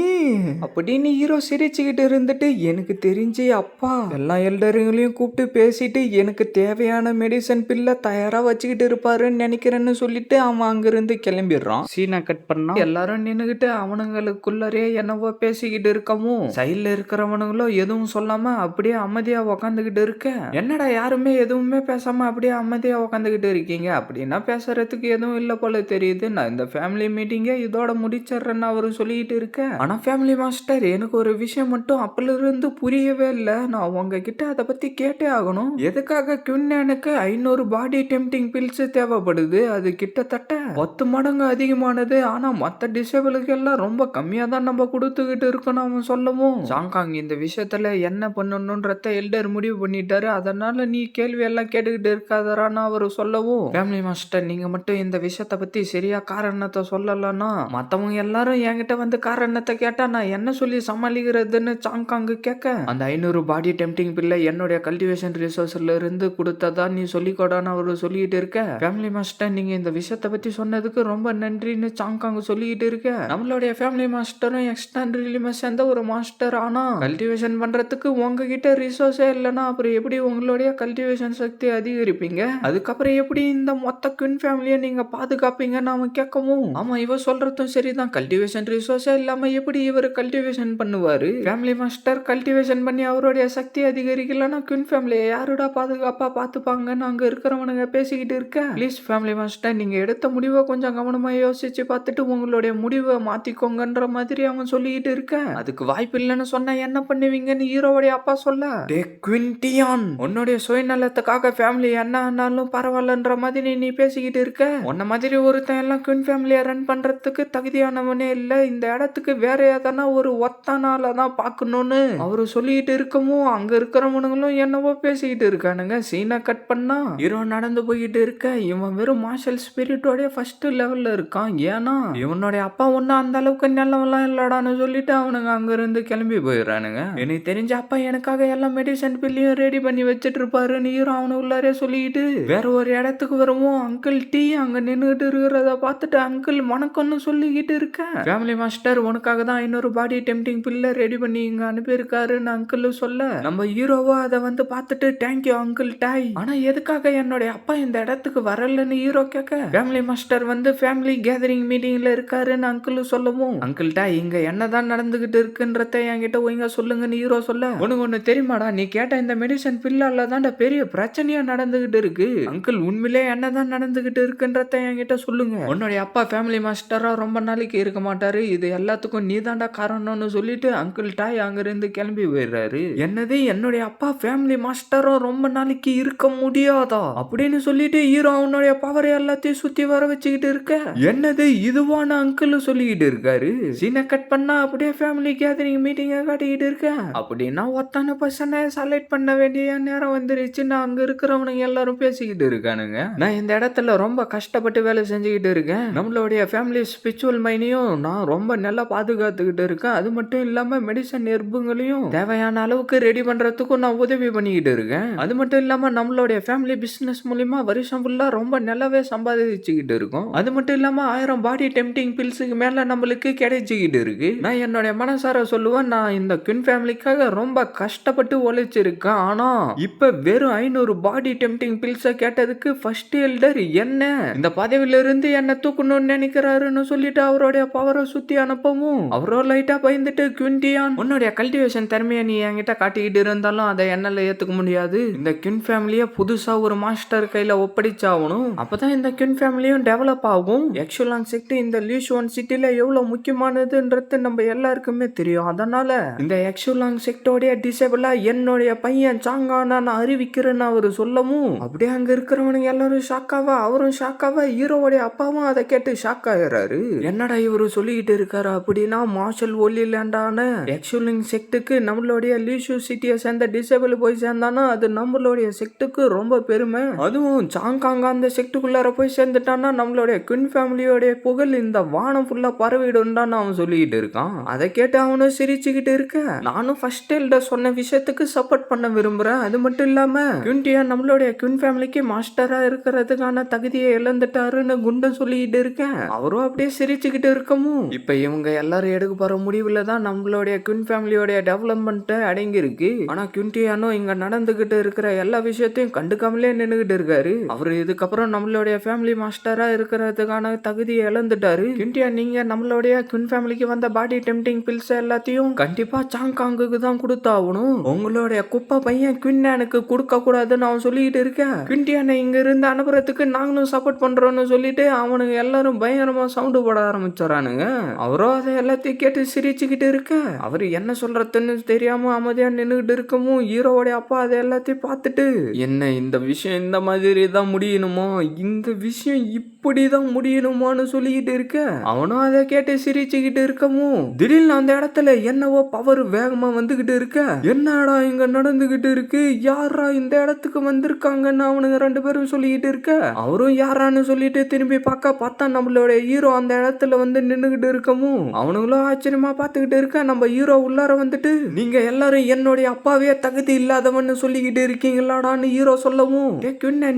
அப்படின்னு ஹீரோ சிரிச்சுக்கிட்டு இருந்துட்டு எனக்கு தெரிஞ்சு அப்பா எல்லா எல்டருங்களையும் கூப்பிட்டு பேசிட்டு எனக்கு தேவையான மெடிசன் பில்ல தயாரா வச்சுக்கிட்டு இருப்பாருன்னு நினைக்கிறேன்னு சொல்லிட்டு அவன் அங்கிருந்து கிளம்பிடுறான். சீனை கட் பண்ணா எல்லாரும் நின்னுகிட்டு அவனுங்களுக்குள்ளரே என்னவோ பேசிக்கிட்டு இருக்கவும் சைட்ல இருக்கிறவனுங்களோ எதுவும் சொல்லாம அப்படியே அமைதியா உக்காந்துக்கிட்டு இருக்க. என்னடா யாருமே எதுவுமே பேசாம அப்படியே அமைதியா உக்காந்துக்கிட்டு இருக்கீங்க அப்படின்னா பேசுறதுக்கு எதுவும் இல்ல போல தெரியுது. நான் இந்த ஃபேமிலி மீட்டிங்க இதோட முடிச்சிடுறேன்னு அவரு சொல்லிட்டு இருக்க. ஆனா ஃபேமிலி மாஸ்டர் எனக்கு ஒரு விஷயம் மட்டும் அப்பல இருந்து புரியவே இல்லை. நான் உங்ககிட்ட அதை பத்தி கேட்டே ஆகணும். எதுக்காக குயின்னுக்கு 500 பாடி டெம்டிங் பில்ஸ் தேவைப்படுது? அது கிட்டத்தட்ட 10 மடங்கு அதிகமானது. ஆனா மத்த டிசேபிளுக்கு எல்லாம் ரொம்ப கம்மியா தான் நம்ம கொடுத்துக்கிட்டு இருக்கணும் அவன் சொல்லவும் சாங்காங் இந்த விஷயத்துல என்ன பண்ணணும்ன்றத எல்டர் முடிவு பண்ணிட்டாரு. அதனால நீ கேள்வி எல்லாம் கேட்டுக்கிட்டு இருக்காதரான்னு அவரு சொல்லவும் ஃபேமிலி மாஸ்டர் நீங்க மட்டும் இந்த விஷயத்த பத்தி சரியா காரணத்தை சொல்லலன்னா மத்தவங்க எல்லாரும் என்கிட்ட வந்து காரணத்தை கேட்டா நான் என்ன சொல்லி சமாளிக்கிறதுன்னு சாங்காங்கு கேட்க அந்த 500 பாடி டெம்டிங் பில்ல என்னுடைய கல்டிவேஷன் ரிசோர்ஸ்ல இருந்து கொடுத்ததா நீ சொல்லிக்கோடான்னு அவரு சொல்லிட்டு இருக்க. ஃபேமிலி மாஸ்டர் நீங்க இந்த விஷயத்த பத்தி சொன்னதுக்கு ரொம்ப நன்றின்னு சாங்காங் சொல்லிட்டு இருக்க. நம்மளுடைய ஃபேமிலி மாஸ்டரும் எக்ஸ்டாண்டரிலியுமே சேர்ந்த ஒரு மாஸ்டர். ஆனா கல்டிவேஷன் பண்றதுக்கு உங்ககிட்ட ரிசோர்ஸே இல்லைன்னா அப்புறம் எப்படி உங்களுடைய கல்டிவேஷன் சக்தி அதிகரிப்பீங்க? அதுக்கப்புறம் எப்படி இந்த மொத்த குயின் ஃபேமிலியை நீங்க பாதுகாப்பீங்கன்னு அவன் கேட்கவும் ஆமா இவ சொல்றதும் சரிதான். கல்டிவேஷன் ரிசோர்ஸே இல்லாம எப்படி இவர் கல்டிவேஷன் பண்ணுவாரு? ஃபேமிலி மாஸ்டர் கல்டிவேஷன் பண்ணி அவருடைய சக்தி அதிகரிக்கலன்னா குயின் ஃபேமிலியை யாருடா பாதுகாப்பா பாத்துப்பாங்கன்னு அங்க இருக்கிறவனுங்க பேசிக்கிட்டு இருக்க. ப்ளீஸ் ஃபேமிலி மாஸ்டர் நீங்க எடுத்த முடிவை கொஞ்சம் கவனமா யோசிச்சு பார்த்துட்டு உங்களுடைய முடிவை மாத்திக்கோங்கன்ற மாதிரி அவன் சொல்லிக்கிட்டு இருக்க. அதுக்கு வாய்ப்பு இல்லைன்னு சொன்னா என்ன பண்ணுவீங்கன்னு ஹீரோவுடைய அப்பா சொல்ல டே குவின்டியான் உன்னுடைய சுயநலத்துக்காக ஃபேமிலி என்ன ஆனாலும் பரவாயில்லன்ற மாதிரி நீ பேசிக்கிட்டு இருக்க. உன்ன மாதிரி ஒருத்தன் எல்லாம் குயின் ஃபேமிலியை ரன் பண்றதுக்கு தகுதியானவனே இல்ல. இந்த இடத்துக்கு வேற எதனா ஒரு ஒத்தனால தான் பார்க்கணும்னு அவரு சொல்லிட்டு இருக்கவும் அங்க இருக்கிறவனுங்களும் என்னவோ பேசிக்கிட்டு இருக்கானுங்க. சீனை கட் பண்ணா ஹீரோ நடந்து போயிட்டு இருக்க. இவன் வெறும் மார்ஷல் ஸ்பிரிட்டோட ஃபர்ஸ்ட் லெவல்ல இருக்கான். ஏன்னா இவனுடைய அப்பா ஒன்னும் அந்த அளவுக்கு நல்லவெல்லாம் இல்லடான்னு சொல்லிட்டு அவனுங்க அங்க இருந்து கிளம்பி போயிடுறானுங்க. எனக்கு தெரிஞ்ச அப்பா எனக்காக எல்லாம் மெடிசன் பில்லையும் ரெடி பண்ணி வச்சிட்டு இருப்பாருன்னு ஹீரோ அவனு உள்ளாரே சொல்லிட்டு வேற ஒரு இடத்துக்கு வருவோம். அங்கிள் டீ அங்க நின்றுட்டு இருக்கிறத பார்த்துட்டு அங்கிள் வணக்கம்னு சொல்லிக்கிட்டு இருக்க. ஃபேமிலி மாஸ்டர் உனக்காக தான் 500 பாடி டெம்டிங் பில்ல ரெடி பண்ணி இங்க அனுப்பியிருக்காருன்னு அங்கிள் சொல்ல நம்ம ஹீரோவோ அதை வந்து பார்த்துட்டு தேங்க்யூ அங்கிள் டாய். ஆனா எதுக்காக என்னுடைய அப்பா இந்த இடத்துக்கு வரலன்னு ஹீரோ கேட்க ஃபேமிலி மாஸ்டர் வந்து ஃபேமிலி கேதரிங் மீட்டிங்ல இருக்காருன்னு அங்கிள் சொல்லவும் அங்கிள் டாய் இங்க என்னதான் நடந்துகிட்டு இருக்குன்றத என்கிட்ட ஒழுங்கா சொல்லுங்கன்னு ஹீரோ சொல்ல உனக்கு ஒண்ணு தெரியுமாடா நீ கேட்ட இந்த மெடிசன் பில்லால தான் பெரிய பிரச்சனையா நடந்துகிட்டு இருக்கு. அங்கிள் உண்மையிலே என்னதான் நடந்துகிட்டு இருக்குன்றத என்கிட்ட சொல்லுங்க. உன்னுடைய அப்பா ஃபேமிலி மாஸ்டரா ரொம்ப நாளைக்கு இருக்க மாட்டாரு. இது எல்லாத்துக்கும் நீ தாண்டா காரணம்னு சொல்லிட்டு அங்கிள் டாய் அங்கிருந்து கிளம்பி போயிடுறாரு. என்னது என்னுடைய அப்பா ஃபேமிலி மாஸ்டரா ரொம்ப நாளைக்கு இருக்க முடியாதா அப்படின்னு சொல்லிட்டு ஹீரோ அவனுடைய பவர் எல்லாத்தையும் சுத்தி வர வச்சுக்கிட்டு இருக்க. என்னது இதுவான அங்கிள் சொல்லிக்கிட்டு இருக்காரு. சீனை கட் பண்ணா அப்படியே ஃபேமிலி கேதரிங் மீட்டிங்க காட்டிக்கிட்டு இருக்க. அப்படின்னா ஒத்தான பர்சனை செலக்ட் பண்ண வேண்டிய நேரம் வந்துருச்சு. நான் அங்க இருக்கிறவனுங்க எல்லாரும் பேசிக்கிட்டு இருக்கானுங்க. நான் இந்த இடத்துல ரொம்ப கஷ்டப்பட்டு வேலை செஞ்சுக்கிட்டு இருக்கேன். நம்மளுடைய ஃபேமிலி ஸ்பிரிச்சுவல் மைனையும் நான் ரொம்ப நல்லா பாதுகாத்துக்கிட்டு இருக்கேன். அது மட்டும் இல்லாம மெடிசன் எர்புங்களையும் தேவையான அளவுக்கு ரெடி பண்றதுக்கும் நான் உதவி பண்ணிக்கிட்டு இருக்கேன். அது மட்டும் இல்லாம நம்மளுடைய ஃபேமிலி பிசினஸ் மூலியமா வருஷம் ஃபுல்லா ரொம்ப நல்லாவே சம்பாதிச்சுக்கிட்டு இருக்கும். அது மட்டும் இல்லாம 1000 பாடி டெம்டிங் பில்ஸுக்கு மேல நம்மளுக்கு கிடைச்சிக்கிட்டு இருக்கு. நான் என்னுடைய மனசார சொல்லுவேன் நான் இந்த குயின் ஃபேமிலிக்காக ரொம்ப கஷ்டப்பட்டு உழைச்சிருக்கேன். ஆனா இப்ப வெறும் 500 பாடி டெம்டிங் பில்ஸ கேட்டதுக்கு ஃபர்ஸ்ட் எல்டர் என்ன இந்த பதவியில இருந்து என்ன தூக்கணும்னு நினைக்கிறாருன்னு சொல்லிட்டு அவருடைய பவரை சுத்தி அனுப்பவும் சொல்லவும் அவரோ லைட்டா பயந்துட்டு குவிண்டியான் உன்னுடைய கல்டிவேஷன் திறமையை நீ என்கிட்ட காட்டிக்கிட்டு இருந்தாலும் அதை என்னால ஏத்துக்க முடியாது. இந்த கின் ஃபேமிலிய புதுசா ஒரு மாஸ்டர் கையில ஒப்படைச்சாகணும். அப்பதான் இந்த கின் ஃபேமிலியும் டெவலப் ஆகும். எக்ஷுலாங் செக்ட் இந்த லீஷுவான் சிட்டில எவ்வளவு முக்கியமானதுன்றது நம்ம எல்லாருக்குமே தெரியும். அதனால இந்த எக்ஷுலாங் செக்டோடைய டிசேபிளா என்னுடைய பையன் சாங்கான நான் அறிவிக்கிறேன்னு அவரு சொல்லவும் அப்படியே அங்க இருக்கிறவனுங்க எல்லாரும் ஷாக்காவா அவரும் ஷாக்காவா ஹீரோவுடைய அப்பாவும் அதை கேட்டு ஷாக் ஆயிடுறாரு. என்னடா இவரு சொல்லிக்கிட்டு இருக்காரு அப்படின்னா மார்ஷல் ஒலிலேண்டான எக்ஷுலிங் செக்டுக்கு நம்மளுடைய லீஷு சிட்டியை சேர்ந்த டிசேபிள் போய் சேர்ந்தானா அது நம்மளுடைய செக்டுக்கு ரொம்ப பெருமை. அதுவும் சாங்காங்க அந்த செக்டுக்குள்ளார போய் சேர்ந்துட்டான்னா நம்மளுடைய குயின் ஃபேமிலியோடைய புகழ் இந்த வானம் ஃபுல்லா பரவிடும்டான்னு அவன் சொல்லிக்கிட்டு இருக்கான். அதை கேட்டு அவனும் சிரிச்சுக்கிட்டு இருக்க நானும் ஃபர்ஸ்ட் சொன்ன விஷயத்துக்கு சப்போர்ட் பண்ண விரும்புறேன். அது மட்டும் இல்லாம குயின்டியா நம்மளுடைய குயின் ஃபேமிலிக்கு மாஸ்டரா இருக்கிறதுக்கான தகுதியை இழந்துட்டாருன்னு குண்டன் சொல்லிக்கிட்டு இருக்கேன். அவரும் அப்படியே சிரிச்சுக்கிட்டு இருக்கவும் இப்ப இவங்க எல்லாரும் எடுக்க போற முடிவுல தான் நம்மளுடைய குயின் ஃபேமிலியோட டெவலப்மெண்ட் அடங்கி இருக்கு. ஆனா குயின்டியானோ இங்க நடந்துகிட்டு இருக்கிற எல்லா விஷயத்தையும் கண்டுக்காமலே நின்னுகிட்டு இருக்காரு. அவரு இதுக்கப்புறம் நம்மளுடைய ஃபேமிலி மாஸ்டரா இருக்கிறதுக்கான தகுதியை இழந்துட்டாரு. குயின்டியா நீங்க நம்மளுடைய குயின் ஃபேமிலிக்கு வந்த பாடி டெம்டிங் பில்ஸ் எல்லாத்தையும் கண்டிப்பா சாங்காங்குக்கு தான் கொடுத்தாகணும். உங்களுடைய குப்பை பையன் குயின்னானுக்கு கொடுக்க கூடாதுன்னு அவன் சொல்லிட்டு இருக்க குயின்டியானை இங்க இருந்து அனுப்புறதுக்கு நாங்களும் சப்போர்ட் பண்றோம்னு சொல்லிட்டு அவனுங்க எல்லாரும் பயங்கரமா சவுண்டு போட ஆரம்பிச்சானுங்க. அவரும் அதை எல்லாத்தையும் கேட்டு சிரிச்சுக்கிட்டு இருக்க அவரு என்ன சொல்றதுன்னு தெரியாம அமைதியா நின்னுகிட்டு இருக்கவும் ஹீரோவோட அப்பா அதை எல்லாத்தையும் பார்த்துட்டு என்ன இந்த விஷயம் இந்த மாதிரி தான் முடியணுமோ இந்த விஷயம் இப்படிதான் முடியணுமான்னு சொல்லிக்கிட்டு இருக்க அவனும் அதை கேட்டு சிரிச்சுக்கிட்டு இருக்கவும் திடீர்னு அந்த இடத்துல என்னவோ பவர் வேகமா வந்துகிட்டு இருக்க என்னடா இங்க நடந்துகிட்டு இருக்கு யாரா இந்த இடத்துக்கு வந்திருக்காங்கன்னு அவனுங்க ரெண்டு பேரும் சொல்லிக்கிட்டு இருக்க அவரும் யாரான்னு சொல்லிட்டு திரும்பி பார்த்தா நம்மளோட ஹீரோ அந்த இடத்துல வந்து நின்னுகிட்டு இருக்கவும் அவனுங்களும் ஆச்சரியமா பார்த்துக்கிட்டு இருக்க நம்ம ஹீரோ உள்ளார வந்துட்டு நீங்க எல்லாரும் என்னுடைய அப்பாவே தகுதி இல்லாதவன்னு சொல்லிக்கிட்டு இருக்கீங்களாடான்னு ஹீரோ சொல்லவும்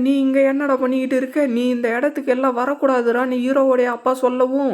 நீ இங்க என்னடா பண்ணிக்கிட்டு இருக்க நீ இந்த இடத்துக்கு எல்லாம் வரக்கூடாதுடான்னு ஹீரோவுடைய அப்பா சொல்லவும்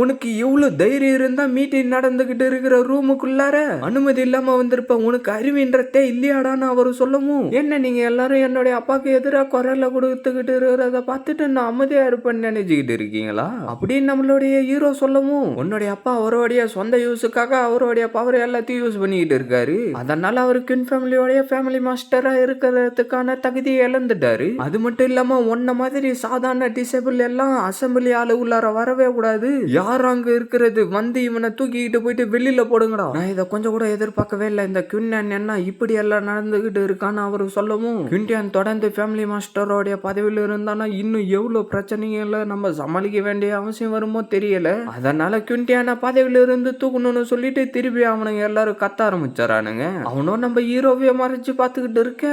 உனக்கு எவ்வளவு தைரியம் இருந்தா மீட்டிங் நடந்துகிட்டு இருக்கிற ரூமுக்குள்ளார அனுமதி இல்லாம வந்திருப்ப உனக்கு அறிவின்றதே இல்லையாடான்னு அவரு சொல்லவும் என்ன நீங்க எல்லாரும் என்னுடைய அப்பாக்கு எதிராக குரல்ல கொடுத்துக்கிட்டு இருக்கிறத பார்த்துட்டு நான் அமைதியா இருப்பேன்னு நினைச்சுக்கிட்டு இருக்கீங்களா அப்படின்னு நம்மளுடைய ஹீரோ சொல்லவும் உன்னுடைய அப்பா அவருடைய சொந்த யூஸுக்காக அவருடைய பவர் எல்லாத்தையும் யூஸ் பண்ணிக்கிட்டு இருக்காரு. அதனால அவரு குயின் ஃபேமிலியோடைய ஃபேமிலி மாஸ்டரா இருக்கிறதுக்கான தகுதியை இழந்துட்டாரு. அது மட்டும் இல்லாம ஒன்ன மாதிரி சாதாரண டிசேபிள் எல்லாம் அசம்பிளி ஆளு உள்ளார வரவே கூடாது. யார் அங்க இருக்கிறது வந்து இவனை தூக்கிக்கிட்டு போயிட்டு வெளியில போடுங்கடா. நான் இதை கொஞ்சம் கூட எதிர்பார்க்கவே இல்லை. இந்த குயின்டியான் என்ன இப்படி எல்லாம் நடந்துகிட்டு இருக்கான்னு அவரு சொல்லவும் குயின்டியான் தொடர்ந்து ஃபேமிலி மாஸ்டரோடைய பதவியில் இருந்தானா இன்னும் எவ்வளவு பிரச்சனைகளை நம்ம சமாளிக்க வேண்டிய அவசியம் வருமோ தெரியல. அதனால குயின்டியான பதவியில இருந்து தூக்கணும்னு சொல்லிட்டு திருப்பி அவனுங்க எல்லாரும் கத்த ஆரம்பிச்சாரானுங்க. அவனும் நம்ம ஹீரோவைய மறைச்சு பார்த்துக்கிட்டு இருக்க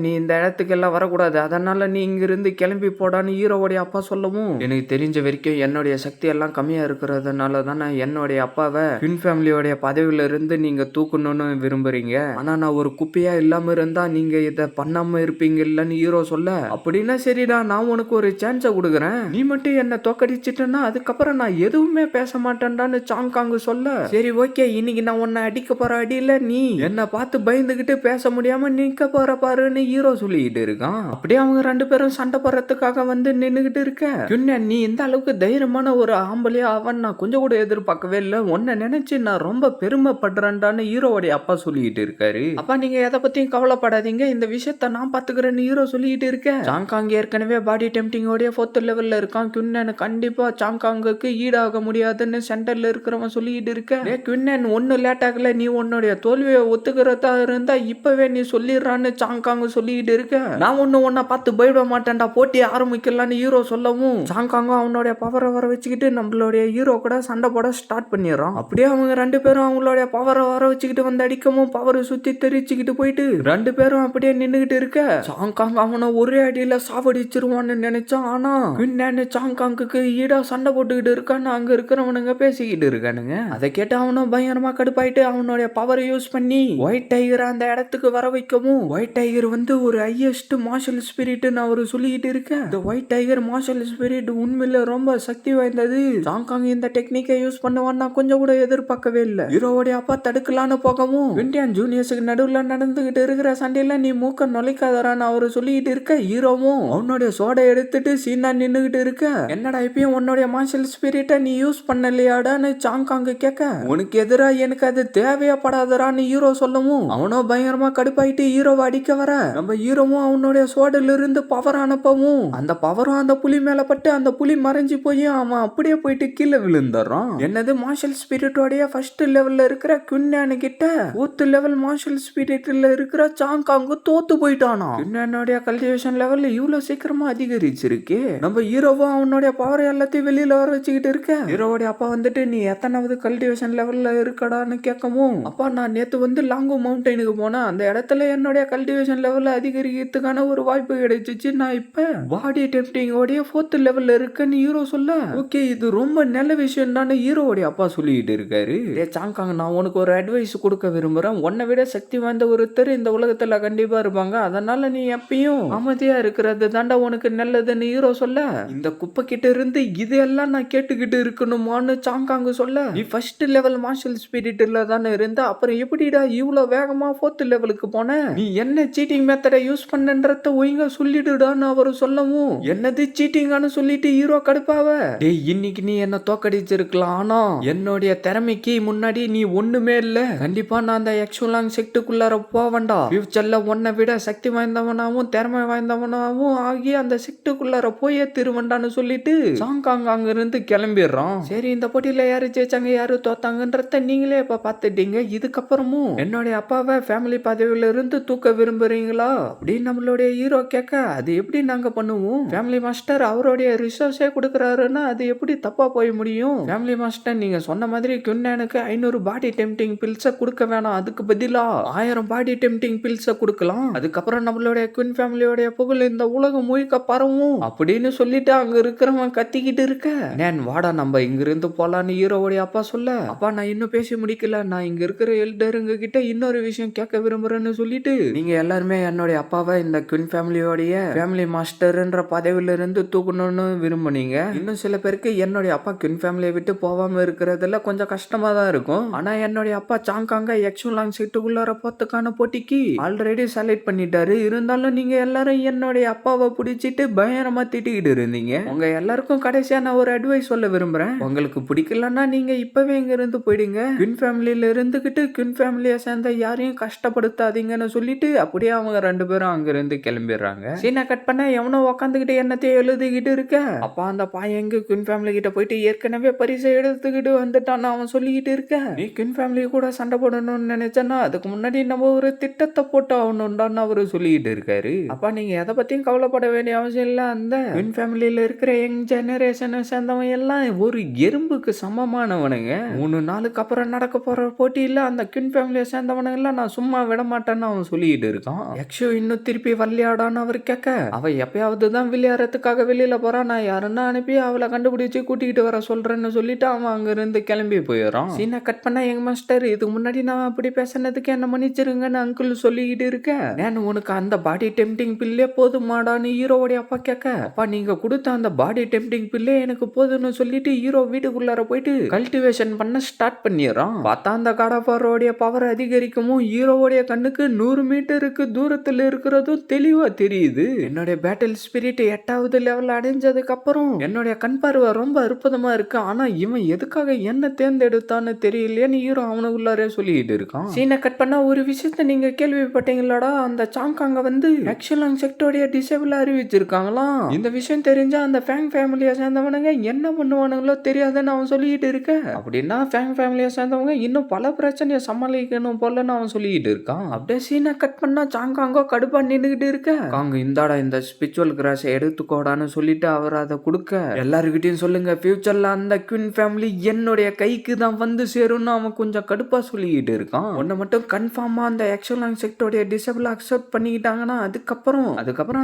நீ இந்த இடத்துக்கு எல்லாம் வரக்கூடாது அதனால நீ இங்க இருந்து கிளம்பி போடான்னு ஹீரோவுடைய அப்பா சொல்லவும் எனக்கு தெரிஞ்ச வரைக்கும் என்னுடைய சக்தி எல்லாம் கம்மியா இருக்கிறதுனால தானே என்னுடைய அப்பாவை குயின் ஃபேமிலியோடைய பதவியில இருந்து நீங்க தூக்கணும்னு விரும்புறீங்க. ஆனா நான் ஒரு குப்பையா இல்லாம இருந்தா நீங்க இதை பண்ணாம இருப்பீங்க இல்லன்னு ஹீரோ சொல்ல அப்படின்னா சரிடா நான் உனக்கு ஒரு சான்ஸ கொடுக்குறேன் நீ மட்டும் என்ன தோக்கடிச்சிட்டேன்னா அதுக்கப்புறம் நான் எதுவுமே பேச மாட்டேன்டான்னு சாங்காங்கு சொல்ல சரி ஓகே இன்னைக்கு நான் உன்னை அடிக்க போற அடியில நீ என்ன பார்த்து பயந்துகிட்டு பேச முடியாம நிக்க போற பாருன்னு ஹீரோ சொல்லிக்கிட்டு இருக்கான். அப்படியே அவங்க ரெண்டு பேரும் சண்டை போடுறதுக்காக வந்து நின்னுகிட்டு இருக்க நீ இந்த அளவுக்கு தைரியமான ஒரு ஆம்பளையா அவன் நான் கொஞ்சம் கூட எதிர்பார்க்கவே இல்லை உன்னை நினைச்சு நான் ரொம்ப பெருமைப்படுறேன்டான்னு ஹீரோவுடைய அப்பா சொல்லிக்கிட்டு இருக்காரு. அப்பா நீங்க எதை பத்தியும் கவலைப்படாதீங்க இந்த விஷயத்த நான் பாத்துக்கிறேன்னு ஹீரோ சொல்லிக்கிட்டு இருக்கேன். சாங்காங் ஏற்கனவே பாடி டெம்டிங்கோடைய 4th லெவல்ல இருக்கான். குயின்னன் கண்டிப்பா சாங்காங்குக்கு ஈடாக முடியாதுன்னு சென்டர்ல இருக்கிறவன் சொல்லிக்கிட்டு இருக்க குயின்னன் ஒன்னு லேட் ஆகல நீ உன்னுடைய தோல்வியை ஒத்துக்கிறதா இருந்தா இப்பவே நீ சொல்லிடுறான்னு சாங்காங்கு சொல்லிக்கிட்டு இருக்க நான் ஒன்ன பார்த்து பயப்பட மாட்டேன்டா போட்டி ஆரம்பிக்கலான்னு ஹீரோ சொல்லவும் சாங்காங்கும் அவனுடைய பவரை வர வச்சுக்கிட்டு நம்மளுடைய ஹீரோ கூட சண்டை போட ஸ்டார்ட் பண்ணிடுறான். அப்படியே அவங்க ரெண்டு பேரும் அவங்களுடைய பவரை வர வச்சுக்கிட்டு வந்து அடிக்கவும் பவர் சுத்தி தெரிச்சுக்கிட்டு போயிட்டு ரெண்டு பேரும் அப்படியே நின்னுகிட்டு இருக்க சாங்காங் அவனை ஒரே அடியில சாவடிச்சிருவான்னு நினைச்சான். ஆனா குயின்னன் சாங்காங்குக்கு ஈடா சண்டை போட்டுக்கிட்டு இருக்கான்னு அங்க இருக்கிறவனுங்க பேசிக்கிட்டு இருக்கானுங்க. அதை கேட்டு அவனும் பயங்கரமா கடுப்பாயிட்டு அவனுடைய பவரை யூஸ் பண்ணி ஒயிட் டைகர் அந்த இடத்துக்கு வர வைக்கவும் ஒயிட் டைகர் வந்து ஒரு ஹையஸ்ட் மார்ஷல் ஸ்பிரிட்னு அவரு சொல்லிக்கிட்டு இருக்க இந்த ஒயிட் டைகர் மார்ஷல் ஸ்பிரிட் உண்மையில ரொம்ப சக்தி வாய்ந்தது. சாங்காங் இந்த டெக்னிக்கை யூஸ் பண்ணுவான்னா கொஞ்சம் கூட எதிர்பார்க்கவே இல்லை. ஹீரோவுடைய அப்பா தடுக்கலான்னு போகவும் இந்தியன் ஜூனியர்ஸுக்கு நடுவுல நடந்துகிட்டு இருக்கிற சண்டையில நீ மூக்க நுழைக்காதரான்னு அவரு சொல்லிக்கிட்டு இருக்க ஹீரோவும் அவனுடைய சோடை எடுத்துட்டு சீனா நின்னுகிட்டு இருக்க என்னடா இப்பயும் உன்னுடைய மார்ஷல் ஸ்பிரிட்டை நீ யூஸ் பண்ணலையாடான்னு சாங்காங்க கேட்க, உனக்கு எதிரா எனக்கு அது தேவையாப்படாதரான்னு ஹீரோ சொல்லவும் அவனும் பயங்கரமா கடுப்பாயிட்டு ஹீரோவை அடிக்க வர, நம்ம ஹீரோவும் அவனுடைய சோடில இருந்து பவர் அனுப்பவும் அந்த பவரும் அந்த புலி மேல பட்டு அந்த புலி மறைஞ்சு போய் அவன் அப்படியே போயிட்டு கீழே விழுந்துடுறான். என்னது மார்ஷல் ஸ்பிரிட்டோடைய ஃபர்ஸ்ட் லெவல்ல இருக்கிற குன்யானு கிட்ட 4th லெவல் மார்ஷல் ஸ்பிரிட்ல இருக்கிற சாங்காங்க தோத்து போயிட்டானா. குன்யானுடைய கல்டிவேஷன் லெவல் இவ்வளவு சீக்கிரமா அதிகரிச்சிருக்கு. நம்ம ஹீரோவும் அவனுடைய பவர் எல்லாத்தையும் வெளியில வர வச்சுக்கிட்டு இருக்க, ஹீரோவுடைய அப்பா வந்துட்டு நீ எத்தனாவது கல்டிவேஷன் லெவல்ல இருக்கடான்னு கேட்கவும், அப்பா நான் நேத்து வந்து லாங்கோ மவுண்டனுக்கு போனேன், அந்த இடத்துல என்னுடைய கல்டிவேஷன் லெவல்ல அதிகரிக்கிறதுக்கான ஒரு வாய்ப்பு கிடைச்சிச்சு, நான் இப்ப பாடி டெம்ப்டிங் ஓடைய 4th லெவல்ல இருக்குன்னு ஹீரோ சொல்ல, ஓகே இது ரொம்ப நல்ல விஷயம் தான் ஹீரோவுடைய அப்பா சொல்லிட்டு இருக்காரு. சாங்காங் நான் உனக்கு ஒரு அட்வைஸ் கொடுக்க விரும்புறேன், உன்னை விட சக்தி வாய்ந்த ஒருத்தர் இந்த உலகத்துல கண்டிப்பா இருப்பாங்க, அதனால நீ எப்பயும் அமைதியா இருக்கிறது தாண்டா உனக்கு நல்லதுன்னு ஹீரோ சொல்ல, இந்த குப்பை கிட்ட இருந்து இதெல்லாம் நான் கேட்டுக்கிட்டு இருக்கணுமான்னு சாங்காங்க சொல்ல, நீ ஃபர்ஸ்ட் லெவல் மார்ஷல் ஸ்பிரிட்ல தானே இருந்த, அப்புறம் எப்படிடா இவ்வளவு வேகமா 4th லெவலுக்கு போன, நீ என்ன சீட்டிங் மெத்தடை யூஸ் பண்ணன்றத ஒழுங்கா சொல்லிடுடான்னு அவரு சொல்லவும், என்னது சீட்டிங்கான்னு சொல்லிட்டு ஹீரோ கடுப்பாவ, டேய் இன்னைக்கு நீ என்ன தோக்கடிச்சிருக்கலாம், ஆனா என்னுடைய திறமைக்கு முன்னாடி நீ ஒண்ணுமே இல்ல, கண்டிப்பா நான் அந்த எக்ஸுலாங் செக்டுக்குள்ளார போவேண்டா, ஃபியூச்சர்ல உன்னை விட சக்தி வாய்ந்தவனாவும் திறமை வாய்ந்தவனாவும் ஆகி அந்த செக்டுக்குள்ளார போயே திருவண்டான்னு சொல்லிட்டு சாங்காங் அங்க இருந்து கிளம்பிடுறான். சரி இந்த போட்டியில யாரு ஜெயிச்சாங்க யாரு தோத்தாங்கன்றத நீங்களே இப்ப பாத்துட்டீங்க, இதுக்கப்புறமும் என்னுடைய அப்பாவை ஃபேமிலி பதவியில இருந்து தூக்க விரும்புறீங்களா அப்படின்னு நம்மளுடைய ஹீரோ கேட்க, அது எப்படி நாங்க பண்ணுவோம், ஃபேமிலி மாஸ்டர் அவருடைய ரிசோர்ஸே கொடுக்கறாருன்னா அது எப்படி தப்பா போய் முடியும், ஃபேமிலி மாஸ்டர் நீங்க சொன்ன மாதிரி குன்னனுக்கு 500 பாடி டெம்ப்டிங் பில்ஸை கொடுக்க வேணாம், அதுக்கு பதிலா 1000 பாடி டெம்ப்டிங் பில்ஸை கொடுக்கலாம், அதுக்கப்புறம் நம்மளுடைய குயின் ஃபேமிலியோட புகழ் இந்த உலகம் முழுக்க பரவும் அப்படின்னு சொல்லிட்டு அங்க இருக்கிறவன் கத்திக்கிட்டு இருக்க, நேன் வாடா நம்ம இங்க இருந்து போலான்னு ஹீரோவுடைய அப்பா சொல்ல, அப்பா நான் இன்னும் பேசி முடிக்கல, நான் இங்க இருக்கிற எல்டருங்க கிட்ட இன்னொரு விஷயம் கேட்க விரும்புறேன்னு சொல்லிட்டு, நீங்க எல்லாருமே என்னுடைய அப்பாவை இந்த குயின் ஃபேமிலியோடைய ஃபேமிலி மாஸ்டர்ன்ற பதவியில இருந்து தூக்கணும்னு விரும்புனீங்க, இன்னும் சில பேருக்கு என்னுடைய அப்பா குயின் ஃபேமிலியை விட்டு போகாம இருக்கிறதுல கொஞ்சம் கஷ்டமா தான் இருக்கும், ஆனா என்னுடைய அப்பா சாங்காங்க எக்ஸுலாங் சீட்டுக்குள்ளார போறதுக்கான போட்டிக்கு ஆல்ரெடி செலக்ட் பண்ணிட்டாரு, இருந்தாலும் நீங்க எல்லாரும் என்னுடைய அப்பாவை பிடிச்சிட்டு பயங்கரமா திட்டிக்கிட்டு இருந்தீங்க, உங்க எல்லாருக்கும் கடைசியா நான் ஒரு அட்வைஸ் சொல்ல விரும்புறேன், உங்களுக்கு பிடிக்கலன்னா நீங்க இப்பவே இங்க இருந்து போயிடுங்க, குயின் ஃபேமிலியில இருந்துகிட்டு குயின் ஃபேமிலியை சேர்ந்த யாரையும் கஷ்டப்படுத்தாதீங்கன்னு சொல்லிட்டு அப்படியே அவங்க 2 பேரும் அங்க இருந்து கிளம்பிடுறாங்க. சீனை கட் பண்ண எவனோ உக்காந்துக்கிட்டு என்னத்தையும் எழுதிக்கிட்டு இருக்க, அப்பா அந்த பாயங்க குயின் ஃபேமிலி கிட்ட போயிட்டு ஏற்கனவே பரிசை எடுத்துக்கிட்டு வந்துட்டான்னு அவன் சொல்லிக்கிட்டு இருக்க, நீ குயின் ஃபேமிலி கூட சண்டை போடணும்னு நினைச்சேன்னா அதுக்கு முன்னாடி நம்ம ஒரு திட்டத்தை போட்டு ஆகணும்டான்னு அவரு சொல்லிக்கிட்டு இருக்காரு. அப்பா நீங்க எதை பத்தியும் கவலைப்பட வேண்டிய அவசியம் இல்ல, அந்த குயின் ஃபேமிலியில இருக்கிற யங் ஜெனரேஷனை சேர்ந்தவன் எல்லாம் ஒரு எறும்புக்கு சமமானவனுங்க, 3 நாளுக்கு அப்புறம் நடக்க போற போட்டியில அந்த குயின் ஃபேமிலியை சேர்ந்தவனுங்க எல்லாம் நான் சும்மா விட மாட்டேன்னு அவன் சொல்லிட்டு இருக்கான். யக்ஷு இன்னும் திருப்பி வரலையாடான்னு அவர் கேட்க, அவ எப்பயாவது தான் விளையாடுறதுக்காக வெளியில போறான், நான் யாருன்னா அனுப்பி அவளை கண்டுபிடிச்சு கூட்டிகிட்டு வர சொல்றேன்னு சொல்லிட்டு அவன் அங்க இருந்து கிளம்பி போயிடறான். சீனை கட் பண்ண எங்க மாஸ்டர் இதுக்கு முன்னாடி நான் அப்படி பேசினதுக்கு என்ன மன்னிச்சிருங்கன்னு அங்கிள் சொல்லிக்கிட்டு இருக்கேன், நான் உனக்கு அந்த பாடி டெம்ப்டிங் பில்லே போதுமாடான்னு ஹீரோவுடைய அப்பா கேட்க, அப்பா நீங்க கொடுத்த அந்த பாடி டெம்ப்டிங் பில்லே எனக்கு போதுன்னு சொல்லிட்டு ஹீரோ வீட்டுக்குள்ளார போயிட்டு கல்டிவேஷன் பண்ண ஸ்டார்ட் பண்ணிடுறான். பார்த்தா அந்த காடாபாரோடைய பவர் அதிகரிக்கவும் ஹீரோவுடைய கண்ணுக்கு 100 மீட்டருக்கு தூரத்துல இருக்கிறதும் தெளிவா தெரியுது. என்னுடைய பேட்டில் ஸ்பிரிட் 8வது லெவல் அடைஞ்சதுக்கு அப்புறம் என்னுடைய கண் பார்வை ரொம்ப அற்புதமா இருக்கு, ஆனா இவன் எதுக்காக என்ன தேர்ந்தெடுத்தான்னு தெரியலையேன்னு ஹீரோ அவனுக்குள்ளாரே சொல்லிட்டு இருக்கான். சீனை கட் பண்ணா ஒரு விஷயத்த நீங்க கேள்விப்பட்டீங்களாடா, அந்த சாங்காங்க வந்து எக்ஸுலாங் செக்டோடைய டிசேபிள் அறிவிச்சிருக்காங்களாம், இந்த விஷயம் தெரிஞ்சா அந்த ஃபேங் ஃபேமிலியை சேர்ந்தவனுங்க என்ன பண்ணுவானுங்களோ தெரியாதுன்னு அவன் சொல்லிட்டு இருக்க, அப்படின்னா ஃபேங் ஃபேமிலியை சேர்ந்தவங்க இன்னும் பல பிரச்சனையை சமாளிக்கணும் போலன்னு அவன் சொல்லிட்டு இருக்கான். அப்படியே சீனை கட் பண்ணா சாங்காங்கோ கடுப்பா நின்னுகிட்டு இருக்க, காங்க இந்தாடா இந்த ஸ்பிரிச்சுவல் கிராஸ் எடுத்துக்கோடான்னு சொல்லிட்டு அவர் அதை கொடுக்க, எல்லாருக்கிட்டையும் சொல்லுங்க ஃபியூச்சர்ல அந்த குயின் ஃபேமிலி என்னுடைய கைக்கு தான் வந்து சேரும்னு அவன் கொஞ்சம் கடுப்பா சொல்லிக்கிட்டு இருக்கான். ஒன்னு மட்டும் கன்ஃபார்மா அந்த எக்ஸுலாங் செக்டோடைய டிசேபிள் அக்செப்ட் பண்ணிக்கிட்டாங்கன்னா அதுக்கப்புறம்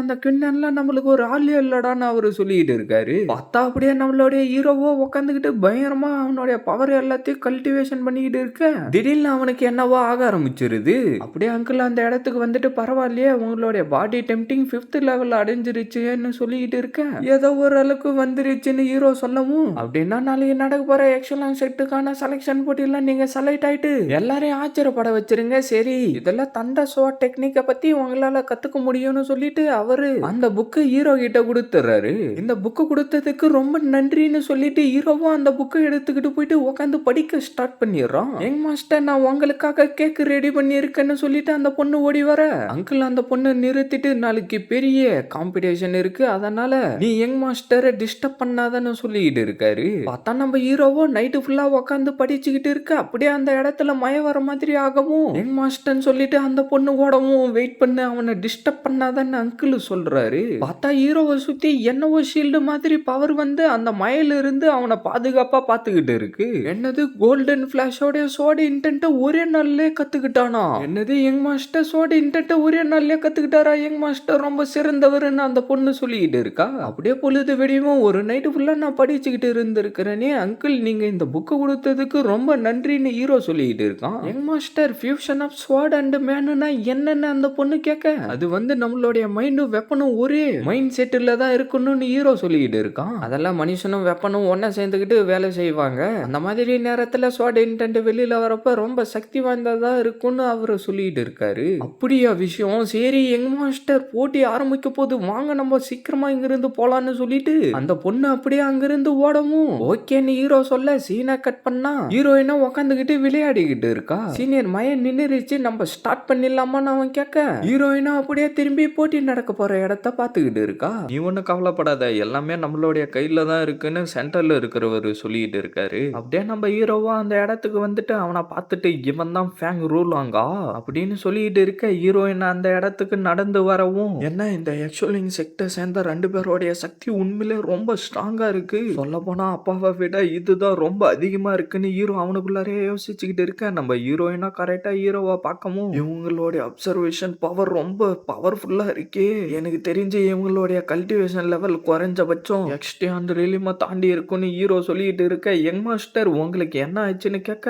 அந்த குயின் எல்லாம் நம்மளுக்கு ஒரு ஆள் இல்லடான்னு அவரு சொல்லிட்டு இருக்காரு. பார்த்தா அப்படியே நம்மளுடைய ஹீரோவோ உட்காந்துக்கிட்டு பயங்கரமா அவனுடைய பவர் எல்லாத்தையும் கல்டிவேஷன் பண்ணிக்கிட்டு இருக்க, திடீர்னு அவனுக்கு என்னவோ ஆக ஆரம்பிச்சிருது. அப்படியே அங்கிள் அந்த இடத்துக்கு வந்துட்டு பரவாயில்லையே உங்களுடைய பாடி டெம்ப்டிங் 5th லெவல் அடைஞ்சிருச்சுன்னு சொல்லிக்கிட்டு இருக்க, ஏதோ ஒரு அளவுக்கு வந்துருச்சுன்னு ஹீரோ சொல்லவும், அப்படின்னா நாளைக்கு நடக்க போற எக்ஸுலாங் செட்டுக்கான செலக்ஷன் போட்டியில நீங்க செலக்ட் ஆயிட்டு எல்லாரையும் ஆச்சரியப்பட வச்சிருங்க, சரி இதெல்லாம் தண்டை ஷாட் டெக்னிக்கை பத்தி உங்களால கத்துக்க முடியும்னு சொல்லிட்டு அவரு அந்த புக்கு ஹீரோ கிட்ட கொடுத்துறாரு. இந்த புக்கு கொடுத்ததுக்கு ரொம்ப நன்றின்னு சொல்லிட்டு ஹீரோ ஹீரோவும் அந்த புக்கை எடுத்துக்கிட்டு போயிட்டு உட்காந்து படிக்க ஸ்டார்ட் பண்ணிடுறான். யங் மாஸ்டர் நான் உங்களுக்காக கேக் ரெடி பண்ணியிருக்கேன்னு சொல்லிட்டு அந்த பொண்ணு ஓடி வர அங்கிள் அந்த பொண்ணு நிறுத்திட்டு நாளைக்கு பெரிய காம்படிஷன் இருக்கு அதனால நீ யங் மாஸ்டரை டிஸ்டர்ப் பண்ணாதன்னு சொல்லிட்டு இருக்காரு. பார்த்தா நம்ம ஹீரோவோ நைட்டு ஃபுல்லா உட்காந்து படிச்சுக்கிட்டு இருக்கு. அப்படியே அந்த இடத்துல மய வர மாதிரி ஆகவும் யங் மாஸ்டர்னு சொல்லிட்டு அந்த பொண்ணு ஓடவும் வெயிட் பண்ணு அவனை டிஸ்டர்ப் பண்ணாதன்னு அங்கிள் சொல்றாரு. பார்த்தா ஹீரோவை சுத்தி என்னவோ ஷீல்டு மாதிரி பவர் வந்து அந்த மயில இருந்து அவனை பாதுகாப்பா பாத்துக்கிட்டு இருக்கு. என்னது கோல்டன் பிளாஷோட சோட இன்டென்ட் ஒரே நாள்லயே கத்துக்கிட்டானா? என்னது யங் மாஸ்டர் சோட இன்டென்ட் ஒரே நாள்லயே கத்துக்கிட்டாரா? யங் மாஸ்டர் ரொம்ப சிறந்தவர்னு அந்த பொண்ணு சொல்லிக்கிட்டு இருக்கா. அப்படியே பொழுது வெடியும் ஒரு நைட்டு ஃபுல்லா நான் படிச்சுக்கிட்டு இருந்திருக்கிறேனே அங்கிள் நீங்க இந்த புக்கு கொடுத்ததுக்கு ரொம்ப நன்றின்னு ஹீரோ சொல்லிக்கிட்டு இருக்கான். Young master fusion of sword and மேனுனா என்னன்னு அந்த பொண்ணு கேட்க அது வந்து நம்மளுடைய மைண்டும் வெப்பனும் ஒரே மைண்ட் செட்டில் தான் இருக்கணும்னு ஹீரோ சொல்லிக்கிட்டு இருக்கான். அதெல்லாம் மனுஷனும் வெப்பனும் ஒன்னா சேர்ந்துக்கிட்டு வேலை செய்வாங்க. அந்த மாதிரி நேரத்துல ஸ்வாட் இன்டென்ட் வெளியில வரப்ப ரொம்ப சக்தி வாய்ந்ததா இருக்கும்னு அவரு சொல்லிட்டு இருக்காரு. அப்படியா விஷயம்? சரி யங் மாஸ்டர் போட்டி ஆரம்பிக்க போது வாங்க நம்ம சீக்கிரமா இங்கிருந்து போலான்னு சொல்லிட்டு அந்த பொண்ணு அப்படியே அங்கிருந்து ஓடவும் ஓகேன்னு ஹீரோ சொல்ல சீனை கட் பண்ணா ஹீரோயினா உட்காந்துக்கிட்டு விளையாடிக்கிட்டு இருக்கா. சீனியர் மயன் நின்னுருச்சு நம்ம ஸ்டார்ட் பண்ணிடலாமான்னு அவன் கேட்க ஹீரோயினா அப்படியே திரும்பி போட்டி நடக்க போற இடத்த பாத்துக்கிட்டு இருக்கா. நீ ஒன்னும் கவலைப்படாத எல்லாமே நம்மளுடைய கையில தான் இருக்குன்னு சென்டர்ல இருக்கிறவர் சொல்லிட்டு இருக்காரு. அப்படியே நம்ம ஹீரோவா அந்த இடத்துக்கு வந்துட்டு அவனை பார்த்துட்டு இவன் தான் ஃபேங் ரூலாங்கா அப்படின்னு சொல்லிட்டு இருக்க ஹீரோயின் அந்த இடத்துக்கு நடந்து வரவும் என்ன இந்த எக்ஸோலிங் செக்டர் சேர்ந்த 2 பேரோடைய சக்தி உண்மையிலே ரொம்ப ஸ்ட்ராங்கா இருக்கு. சொல்ல போனா அப்பாவை விட இதுதான் ரொம்ப அதிகமா இருக்குன்னு ஹீரோ அவனுக்குள்ளாரே யோசிச்சுக்கிட்டு இருக்க நம்ம ஹீரோயினா கரெக்டா ஹீரோவா பார்க்கவும் இவங்களுடைய அப்சர்வேஷன் பவர் ரொம்ப பவர்ஃபுல்லா இருக்கே. எனக்கு தெரிஞ்சு இவங்களுடைய கல்டிவேஷன் லெவல் குறைஞ்சபட்சம் எக்ஸ்ட்ரா ரிலிமா தாண்டி இருக்குன்னு ஹீரோ சொல்லிட்டு இருக்க யங் மாஸ்டர் உங்களுக்கு என்ன ஆச்சுன்னு கேட்க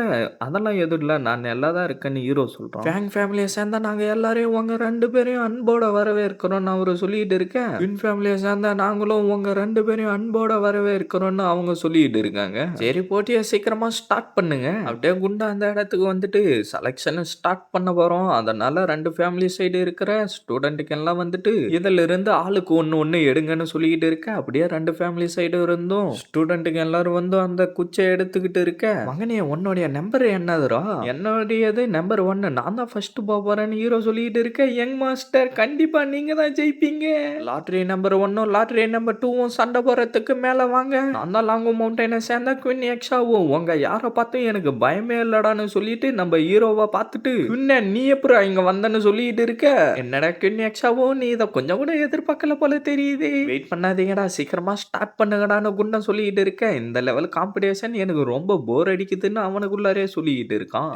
அதெல்லாம் எதுவும் இல்லை நான் நல்லா தான் இருக்கேன்னு ஹீரோ சொல்றான். ஃபேங் ஃபேமிலியை சேர்ந்தா நாங்க எல்லாரையும் உங்க 2 பேரையும் அன்போட வரவேற்கிறோம்னு அவரு சொல்லிட்டு இருக்க ட்வின் ஃபேமிலியை சேர்ந்தா நாங்களும் உங்க 2 பேரையும் அன்போட வரவேற்கிறோம்னு அவங்க சொல்லிட்டு இருக்காங்க. சரி போட்டியை சீக்கிரமா ஸ்டார்ட் பண்ணுங்க. அப்படியே குண்டா அந்த இடத்துக்கு வந்துட்டு செலக்ஷன் ஸ்டார்ட் பண்ண போறோம். அதனால 2 ஃபேமிலி சைடு இருக்கிற ஸ்டூடெண்ட்டுக்கு எல்லாம் வந்துட்டு இதுல இருந்து ஆளுக்கு ஒன்னு எடுங்கன்னு சொல்லிட்டு இருக்க அப்படியே 2 ஃபேமிலி சைடு இருந்தும் ஸ்டூடெண்ட்டுக்கு எல்லாரும் வந்து அந்த குச்சை எடுத்துக்கிட்டு இருக்க மகனே உன்னுடைய நம்பர் என்னதுரா? என்னுடையது நம்பர் 1 நான் தான் ஃபர்ஸ்ட் போறேன்னு ஹீரோ சொல்லிட்டு இருக்க யங் மாஸ்டர் கண்டிப்பா நீங்க தான் ஜெயிப்பீங்க. லாட்டரி நம்பர் 1 லாட்டரி நம்பர் 2 சண்டை போறதுக்கு மேல வாங்க. நான் தான் லாங் மவுண்டனை சேர்ந்த குயின் எக்ஸாவும் உங்க யாரை பார்த்தும் எனக்கு பயமே இல்லடான்னு சொல்லிட்டு நம்ம ஹீரோவை பார்த்துட்டு நீ எப்படா இங்க வந்தன்னு சொல்லிட்டு இருக்க என்னடா குயின் எக்ஸாவும் நீ இதை கொஞ்சம் கூட எதிர்பார்க்கல போல தெரியுது. வெயிட் பண்ணாதீங்கடா சீக்கிரமா ஸ்டார்ட் பண்ணுங்கடான்னு குண்டன் சொல்லிட்டு இருக்கேன். இந்த லெவல் காம்படிஷன் எனக்கு ரொம்ப போர் அடிக்குதுன்னு அவனுக்குள்ளாரே சொல்லிட்டு இருக்கான்.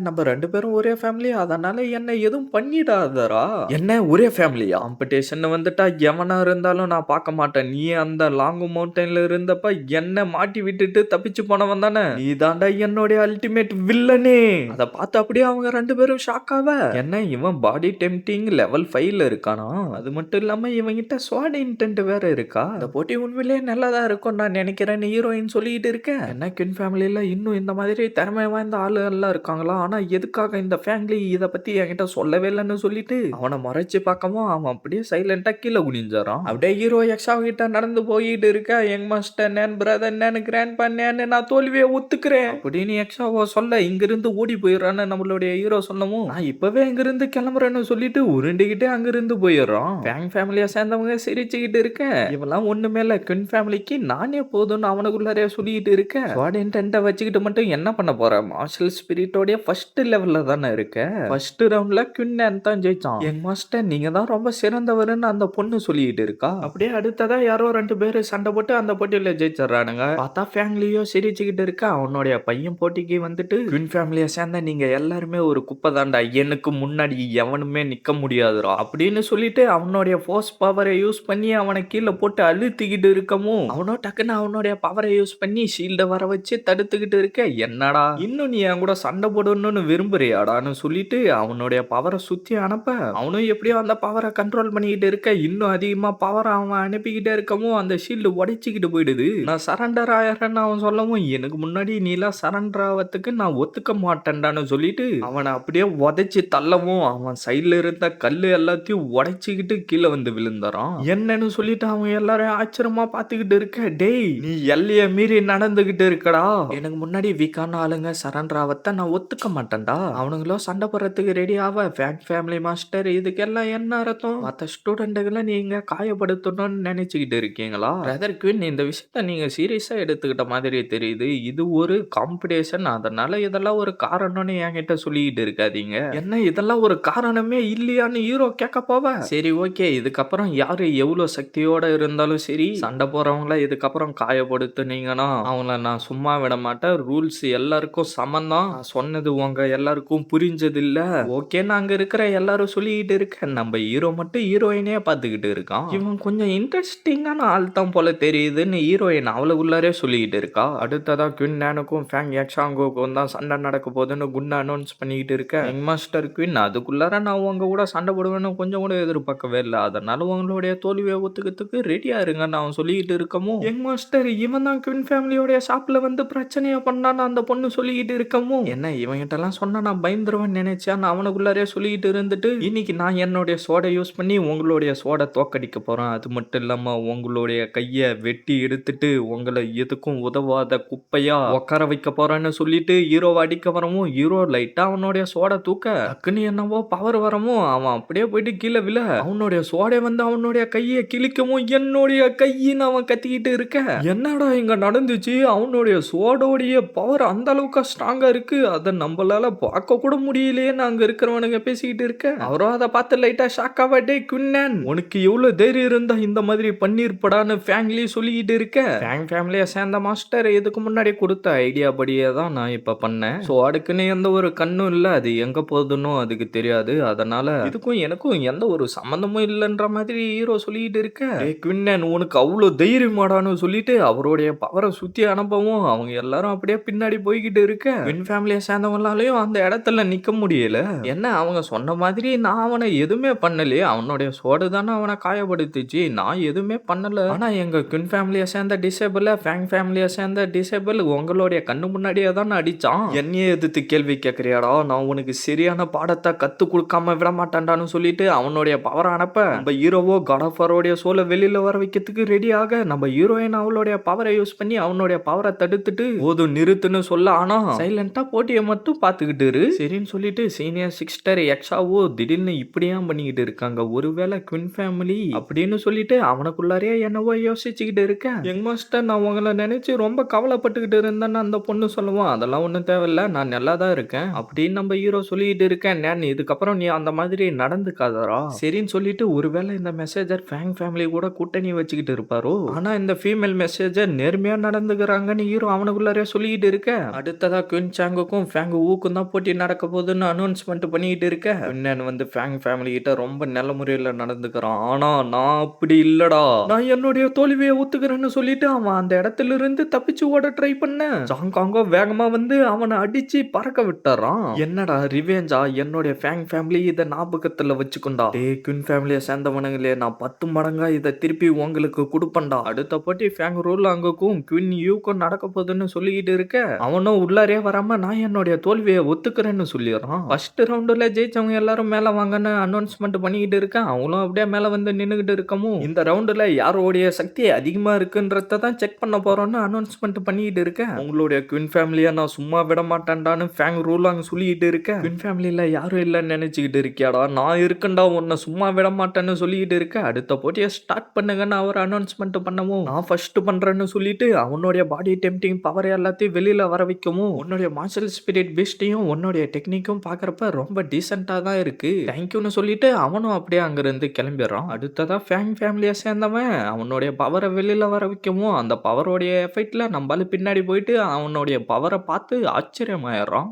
நம்ம 2 பேரும் ஒரே ஃபேமிலி அதனால என்ன எதுவும் பண்ணிடாதரா? என்ன ஒரே ஃபேமிலி காம்படிஷன் வந்துட்டா எவனா இருந்தாலும் நான் பார்க்க மாட்டேன். நீ அந்த லாங் மவுண்டன்ல இருந்தப்ப என்ன மாட்டி விட்டுட்டு தப்பிச்சு போனவன் தானே? நீ தாண்டா என்னுடைய அல்டிமேட் வில்லனே. அதை பார்த்து அப்படியே அவங்க 2 பேரும் ஷாக் ஆவ என்ன இவன் பாடி டெம்டிங் லெவல் 5ல இருக்கானா? அது மட்டும் இல்லாம இவங்கிட்ட ஸ்வாட் இன்டென்ட் வேற இருக்கா? இந்த போட்டி உண்மையிலேயே நல்லதா இருக்கும் நான் நினைக்கிறேன் ஹீரோயின் சொல்லிட்டு இருக்கேன். என்ன கின் ஃபேமிலியில இன்னும் இந்த மாதிரி திறமை வாய்ந்த ஆளுகள்லாம் இருக்காங்களா? ஆனா எதுக்காக இந்த ஃபேமிலி இதை பத்தி என்கிட்ட சொல்லவே இல்லைன்னு சொல்லிட்டு அவனை மறைச்சு பார்க்கவும் அவன் அப்படியே சைலண்டா கீழே குனிஞ்சாரான். அப்படியே ஹீரோ எக்ஸா கிட்ட நடந்து போயிட்டு இருக்க யங் மாஸ்டர் நேன் பிரதர் நேன் கிராண்ட் பண்ணேன்னு நான் தோல்வியை ஒத்துக்கிறேன் அப்படின்னு எக்ஸாவோ சொல்ல இங்கிருந்து ஓடி போயிடறான்னு நம்மளுடைய ஹீரோ சொன்னவும் நான் இப்பவே இங்கிருந்து கிளம்புறேன்னு சொல்லிட்டு உருண்டிக்கிட்டே அங்கிருந்து போயிடுறான். ஃபேங் ஃபேமிலியை சேர்ந்தவங்க சிரிச்சுக்கிட்டு இருக்க இவெல்லாம் ஒண்ணுமே இல்ல குயின் ஃபேமிலிக்கு நானே போதும்னு அவனுக்குள்ளாரே சொல்லிட்டு இருக்க ஸ்வாட் இன்டென்ட்டை வச்சுக்கிட்டு மட்டும் என்ன பண்ண போற? மார்ஷல் ஸ்பிரிட்டோடைய ஃபர்ஸ்ட் லெவல்ல தானே இருக்க. ஃபர்ஸ்ட் ரவுண்ட்ல குயின் தான் ஜெயிச்சான். யங் மாஸ்டர் நீங்க தான் ரொம்ப சிறந்தவர்னு அந்த பொண்ணு சொல்லிட்டு இருக்கா. அப்படியே அடுத்ததா யாரோ 2 பேரு சண்டை போட்டு அந்த போட்டியில ஜெயிச்சிடறானுங்க. பார்த்தா ஃபேமிலியோ சிரிச்சுக்கிட்டு இருக்க அவனுடைய பையன் போட்டிக்கு வந்துட்டு குயின் ஃபேமிலியை சேர்ந்த நீங்க எல்லாருமே ஒரு குப்பை தாண்டா எனக்கு முன்னாடி எவனுமே நிக்க முடியாதுரா அப்படின்னு சொல்லிட்டு அவனுடைய ஃபோர்ஸ் பவரை யூஸ் பண்ணி அவனை கீழே போட்டு அழுத்திக்கிட்டு இருக்கவும் அவனோ டக்குன்னு அவனுடைய பவரை யூஸ் பண்ணி ஷீல்ட வர வச்சு தடுத்துக்கிட்டு இருக்க என்னடா இன்னும் நீ என் கூட சண்டை போடணும்னு விரும்புறியாடான்னு சொல்லிட்டு அவனுடைய பவரை சுத்தி அனுப்ப அவனும் எப்படியோ அந்த பவரை கண்ட்ரோல் பண்ணிக்கிட்டு இருக்க இன்னும் அதிகமா பவரை அவன் அனுப்பிக்கிட்டே இருக்கவும் அந்த ஷீல்டு உடைச்சிக்கிட்டு போயிடுது. நான் சரண்டர் ஆயிரன்னு அவன் சொல்லவும் எனக்கு முன்னாடி நீலாம் சரண்டர் ஆகிறதுக்கு நான் ஒத்துக்க மாட்டேன்டான்னு சொல்லிட்டு அவனை அப்படியே உதைச்சி தள்ளவும் அவன் சைட்ல இருந்த கல்லு எல்லாத்தையும் உடைச்சிக்கிட்டு கீழே வந்து விழுந்தாரான். என்னன்னு சொல்லிட்டு அவன் எல்லாரும் ஆச்சரியமா பாத்துக்கிட்டு இருக்க டேய் நீ எல்லைய மீறி நடந்துகிட்டு இருக்கடா. எனக்கு முன்னாடி வீக்கான ஆளுங்க சரண்டர் ஆவத்த நான் ஒத்துக்க மாட்டேன்டா. அவனுங்களும் சண்டை போடுறதுக்கு ரெடி ஆவ. ஃபேமிலி மாஸ்டர் இதுக்கெல்லாம் என்ன அர்த்தம்? மற்ற ஸ்டூடெண்ட்டுகளை நீங்க காயப்படுத்தணும்னு நினைச்சுக்கிட்டு இருக்கீங்களா? பிரதர் குயின், இந்த விஷயத்த நீங்க சீரியஸா எடுத்துக்கிட்ட மாதிரி தெரியுது. இது ஒரு காம்படிஷன், அதனால இதெல்லாம் ஒரு காரணம்னு என்கிட்ட சொல்லிக்கிட்டு இருக்காதீங்க. என்ன இதெல்லாம் ஒரு காரணமே இல்லையான்னு ஹீரோ கேட்க போவ. சரி ஓகே, இதுக்கப்புறம் யாரு எவ்வளவு சக்தியோட இருந்தாலும் சரி, சண்டை போறவங்கள இதுக்கப்புறம் காயப்படுத்துனீங்கன்னா அவங்கள நான் சும்மா விட மாட்டேன். ரூல்ஸ் எல்லாருக்கும் சமந்தான். நான் சொன்னது உங்க எல்லாருக்கும் புரிஞ்சது இல்ல. ஓகே, நாங்க இருக்கிற எல்லாரும் சொல்லிக்கிட்டு இருக்கேன். நம்ம ஹீரோ மட்டும் ஹீரோயினே பார்த்துக்கிட்டு இருக்கான். இவன் கொஞ்சம் இன்ட்ரெஸ்டிங்கான ஆள் தான் போல தெரியுதுன்னு ஹீரோயின் அவளுக்குள்ளாரே சொல்லிக்கிட்டு இருக்கா. அடுத்ததா குயின் நானுக்கும் ஃபேங் யாக்ஷாங்குக்கும் தான் சண்டை நடக்க போகுதுன்னு குன் அனௌன்ஸ் பண்ணிக்கிட்டு இருக்கேன். யங் மாஸ்டர் குயின், அதுக்குள்ளார நான் உங்க கூட சண்டை போடுவேன்னு கொஞ்சம் கூட எதிர்பார்க்கவே இல்லை. அதனால உங்களுடைய தோல்வியை ஒத்துக்கிறதுக்கு ரெடியா இருங்க நான் சொல்லிக்கிட்டு இருக்கமோ. யங் மாஸ்டர், இவன் தான் குயின் ஃபேமிலியோட ஷாப்ல வந்து பிரச்சனையா பண்ணான்னு அந்த பொண்ணு சொல்லிக்கிட்டு இருக்கமோ. என்ன இவங்கிட்ட எல்லாம் சொன்னா நான் பயந்துருவேன் நினைச்சா நான் அவனுக்குள்ளாரே சொல்லிக்கிட்டு இருந்துட்டு இன்னைக்கு நான் என்னுடைய சோடை யூஸ் பண்ணி உங்களுடைய சோடை தோக்கடிக்க போறேன். அது மட்டும் இல்லாம உங்களுடைய கைய வெட்டி எடுத்துட்டு உங்களை எதுக்கும் உதவாத குப்பையா உட்கார வைக்க போறேன்னு சொல்லிட்டு ஹீரோவை அடிக்க வரவும் ஹீரோ லைட்டா அவனுடைய சோடை தூக்க டக்குன்னு என்னவோ பவர் வரவும் அவன் அப்படியே போயிட்டு கீழே விழ அவனுடைய சோடை வந்து அவனுடைய கையை கிழிக்கவும் என்னுடைய கையின்னு அவன் கத்திக்கிட்டு இருக்க. என்னடா இங்க நடந்துச்சு? அவனுடைய சோடோடைய பவர் அந்த அளவுக்கு ஸ்ட்ராங்கா இருக்கு, அதை நம்மளால பார்க்க கூட முடியலையே அங்க இருக்கிறவனுங்க பேசிக்கிட்டு இருக்க. அவரும் அதை பார்த்து லைட்டா ஷாக் ஆவாட்டே, குன்னன் உனக்கு எவ்வளவு தைரியம் இருந்தா இந்த மாதிரி பண்ணிருப்படான்னு ஃபேமிலி சொல்லிக்கிட்டு இருக்க. ஃபேங் ஃபேமிலியை சேர்ந்த மாஸ்டர் இதுக்கு முன்னாடி கொடுத்த ஐடியா படியே தான் நான் இப்ப பண்ணேன். சோ அதுக்குன்னு எந்த ஒரு கண்ணும் இல்ல, அது எங்க போகுதுன்னு அதுக்கு தெரியாது. அதனால இதுக்கும் எனக்கும் எந்த ஒரு சம்பந்தமும் இல்லைன்ற மாதிரி ஹீரோ சொல்லிக்கிட்டு இருக்க. குவின்னன் உனக்கு அவ்வளவு தைரியமாடான்னு சொல்லிட்டு அவருடைய பவரை சுத்தி அனுப்பவும் அவங்க எல்லாரும் அப்படியே பின்னாடி போய்கிட்டு இருக்க. குவின் ஃபேமிலியை சேர்ந்தவங்களாலையும் அந்த இடத்துல நிக்க முடியல. என்ன அவங்க சொன்ன மாதிரி நான் அவனை எதுவுமே பண்ணலையே, அவனுடைய சோடு தானே அவனை காயப்படுத்துச்சு, நான் எதுவுமே பண்ணல. ஆனா எங்க குவின் ஃபேமிலியை சேர்ந்த டிசேபிள் ஃபேங் ஃபேமிலியை சேர்ந்த டிசேபிள் உங்களுடைய கண்ணு முன்னாடியே தான் அடிச்சான். என்னையே எதிர்த்து கேள்வி கேட்கறியாடா, நான் உனக்கு சரியான பாடத்தை கத்து கொடுக்காம விட மாட்டான்டான்னு சொல்லிட்டு அவனுடைய பவரை அனுப்ப நம்ம ஹீரோவோ காட் ஆஃப் வாரோடைய சோலை வெளியில வர வைக்கிறதுக்கு ரெடி ஆக நம்ம ஹீரோயின் அவளுடைய பவரை யூஸ் பண்ணி அவனுடைய பவரை தடுத்துட்டு போதும் நிறுத்துன்னு சொல்ல, ஆனா சைலண்டா போட்டியை மட்டும் பார்த்துக்கிட்டு இரு சரின்னு சொல்லிட்டு சீனியர் சிஸ்டர் எக்ஸாவோ திடீர்னு இப்படியா பண்ணிக்கிட்டு இருக்காங்க. ஒருவேளை குவின் ஃபேமிலி அப்படின்னு சொல்லிட்டு அவனுக்குள்ளாரே என்னவோ யோசிச்சுக்கிட்டு இருக்கேன். யங் மாஸ்டர், நான் உங்களை நினைச்சு ரொம்ப கவலைப்பட்டுக்கிட்டு இருந்தேன்னு அந்த பொண்ணு சொல்லுவான். அதெல்லாம் ஒன்றும் தேவையில்ல, நான் நல்லா தான் இருக்கேன் அப்படின்னு நம்ம ஹீரோ சொல்லிட்டு இருக்கேன். நான் இதுக்கப்புறம் நீ அந்த மாதிரி நடந்துக்காதரா சரின்னு சொல்லிட்டு ஒருவேளை இந்த மெசேஜர் ஃபேங் ஃபேமிலி கூட கூட்டணி வச்சுக்கிட்டு இருப்பாரோ. ஆனா இந்த ஃபீமேல் மெசேஜர் நேர்மையா நடந்துக்கிறாங்கன்னு ஹீரோ அவனுக்குள்ளாரே சொல்லிக்கிட்டு இருக்க. அடுத்ததா குயின் சாங்குக்கும் ஃபேங் ஊக்கும் தான் போட்டி நடக்க போகுதுன்னு அனௌன்ஸ்மெண்ட் பண்ணிக்கிட்டு இருக்க. குயின் வந்து ஃபேங் ஃபேமிலி கிட்ட ரொம்ப நல்ல முறையில நடந்துக்கிறான். ஆனா நான் அப்படி இல்லடா, நான் என்னுடைய தோல்வியை ஒத்துக்கிறேன்னு சொல்லிட்டு அவன் அந்த இடத்துல இருந்து தப்பிச்சு ஓட ட்ரை பண்ண ஜாங்காங்கோ வேகமா வந்து அவனை அடிச்சு பறக்க விட்டுறான். என்னடா ரிவேஞ்சா? என்னுடைய ஃபேங் ஃபேமிலி இதை ஞாபகத்துல வச்சுக்கொண்டா. குயின் ஃபேமிலியை சேர்ந்தவனுங்களே, நான் 10 மடங்கா இதை திருப்பி உங்களுக்கு கொடுப்பண்டா. அடுத்த போட்டி ஃபேங் ரூல் அங்குக்கும் குயின் யூக்கும் நடக்க போகுதுன்னு சொல்லிக்கிட்டு இருக்க. அவனும் உள்ளாரே வராம நான் என்னுடைய தோல்வியை ஒத்துக்கிறேன்னு சொல்லிடுறான். ஃபர்ஸ்ட் ரவுண்டுல ஜெயிச்சவங்க எல்லாரும் மேல வாங்கன்னு அனௌன்ஸ்மெண்ட் பண்ணிக்கிட்டு இருக்கேன். அவங்களும் அப்படியே மேல வந்து நின்னுகிட்டு இருக்கமும் இந்த ரவுண்டுல யாரோடைய சக்தி அதிகமா இருக்குன்றத தான் செக் பண்ண போறோம்னு அனௌன்ஸ்மெண்ட் பண்ணிக்கிட்டு இருக்கேன். உங்களுடைய குயின் ஃபேமிலியை நான் சும்மா விட மாட்டேன்டான்னு ஃபேங் ரூல் அங்க சொல்லிக்கிட்டு இருக்கேன். குயின் ஃபேமிலியில யாரும் இல்லைன்னு நினைச்சுக்கிட்டு இருக்கியாடா, நான் இருக்கேன்டா, உன்னை சும்மா விட மாட்டேன்னு சொல்லிக்கிட்டு இருக்க. அடுத்த போட்டியை ஸ்டார்ட் பண்ணுங்கன்னு அவர் அனௌன்ஸ்மெண்ட் பண்ணவும் நான் ஃபர்ஸ்ட் பண்றேன்னு சொல்லிட்டு அவனுடைய பாடி டெம்டிங் பவர் எல்லாத்தையும் வெளியில வர வைக்கவும் உன்னுடைய மார்ஷல் ஸ்பிரிட் பீஸ்டையும் உன்னுடைய டெக்னிக்கும் பாக்குறப்ப ரொம்ப டீசென்டா தான் இருக்கு, தேங்க்யூன்னு சொல்லிட்டு அவனும் அப்படியே அங்கிருந்து கிளம்பிடுறான். அடுத்ததா ஃபேங் ஃபேமிலியை சேர்ந்தவன் அவனுடைய பவரை வெளியில வர வைக்கவும் அந்த பவரோடைய எஃபெக்ட்ல நம்மளால பின்னாடி போயிட்டு அவனுடைய பவரை பார்த்து ஆச்சரியமாயிடுறான்.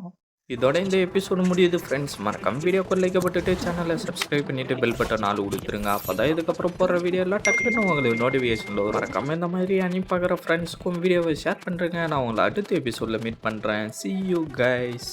இதோட இந்த எபிசோடு முடியுது ஃப்ரெண்ட்ஸ். மறக்காம வீடியோக்கு லைக் போட்டுட்டு சேனலை சப்ஸ்கிரைப் பண்ணிட்டு பெல் பட்டன் ஆல் கொடுத்துருங்க. அப்போதான் இதுக்கப்புறம் போடுற வீடியோ எல்லாம் டக்குன்னு உங்களுக்கு நோட்டிஃபிகேஷனில் வரும். மறக்காம இந்த மாதிரி பார்க்குற ஃப்ரெண்ட்ஸ்க்கும் வீடியோவை ஷேர் பண்ணுறேங்க. நான் உங்களை அடுத்த எபிசோடில் மீட் பண்ணுறேன். See you guys.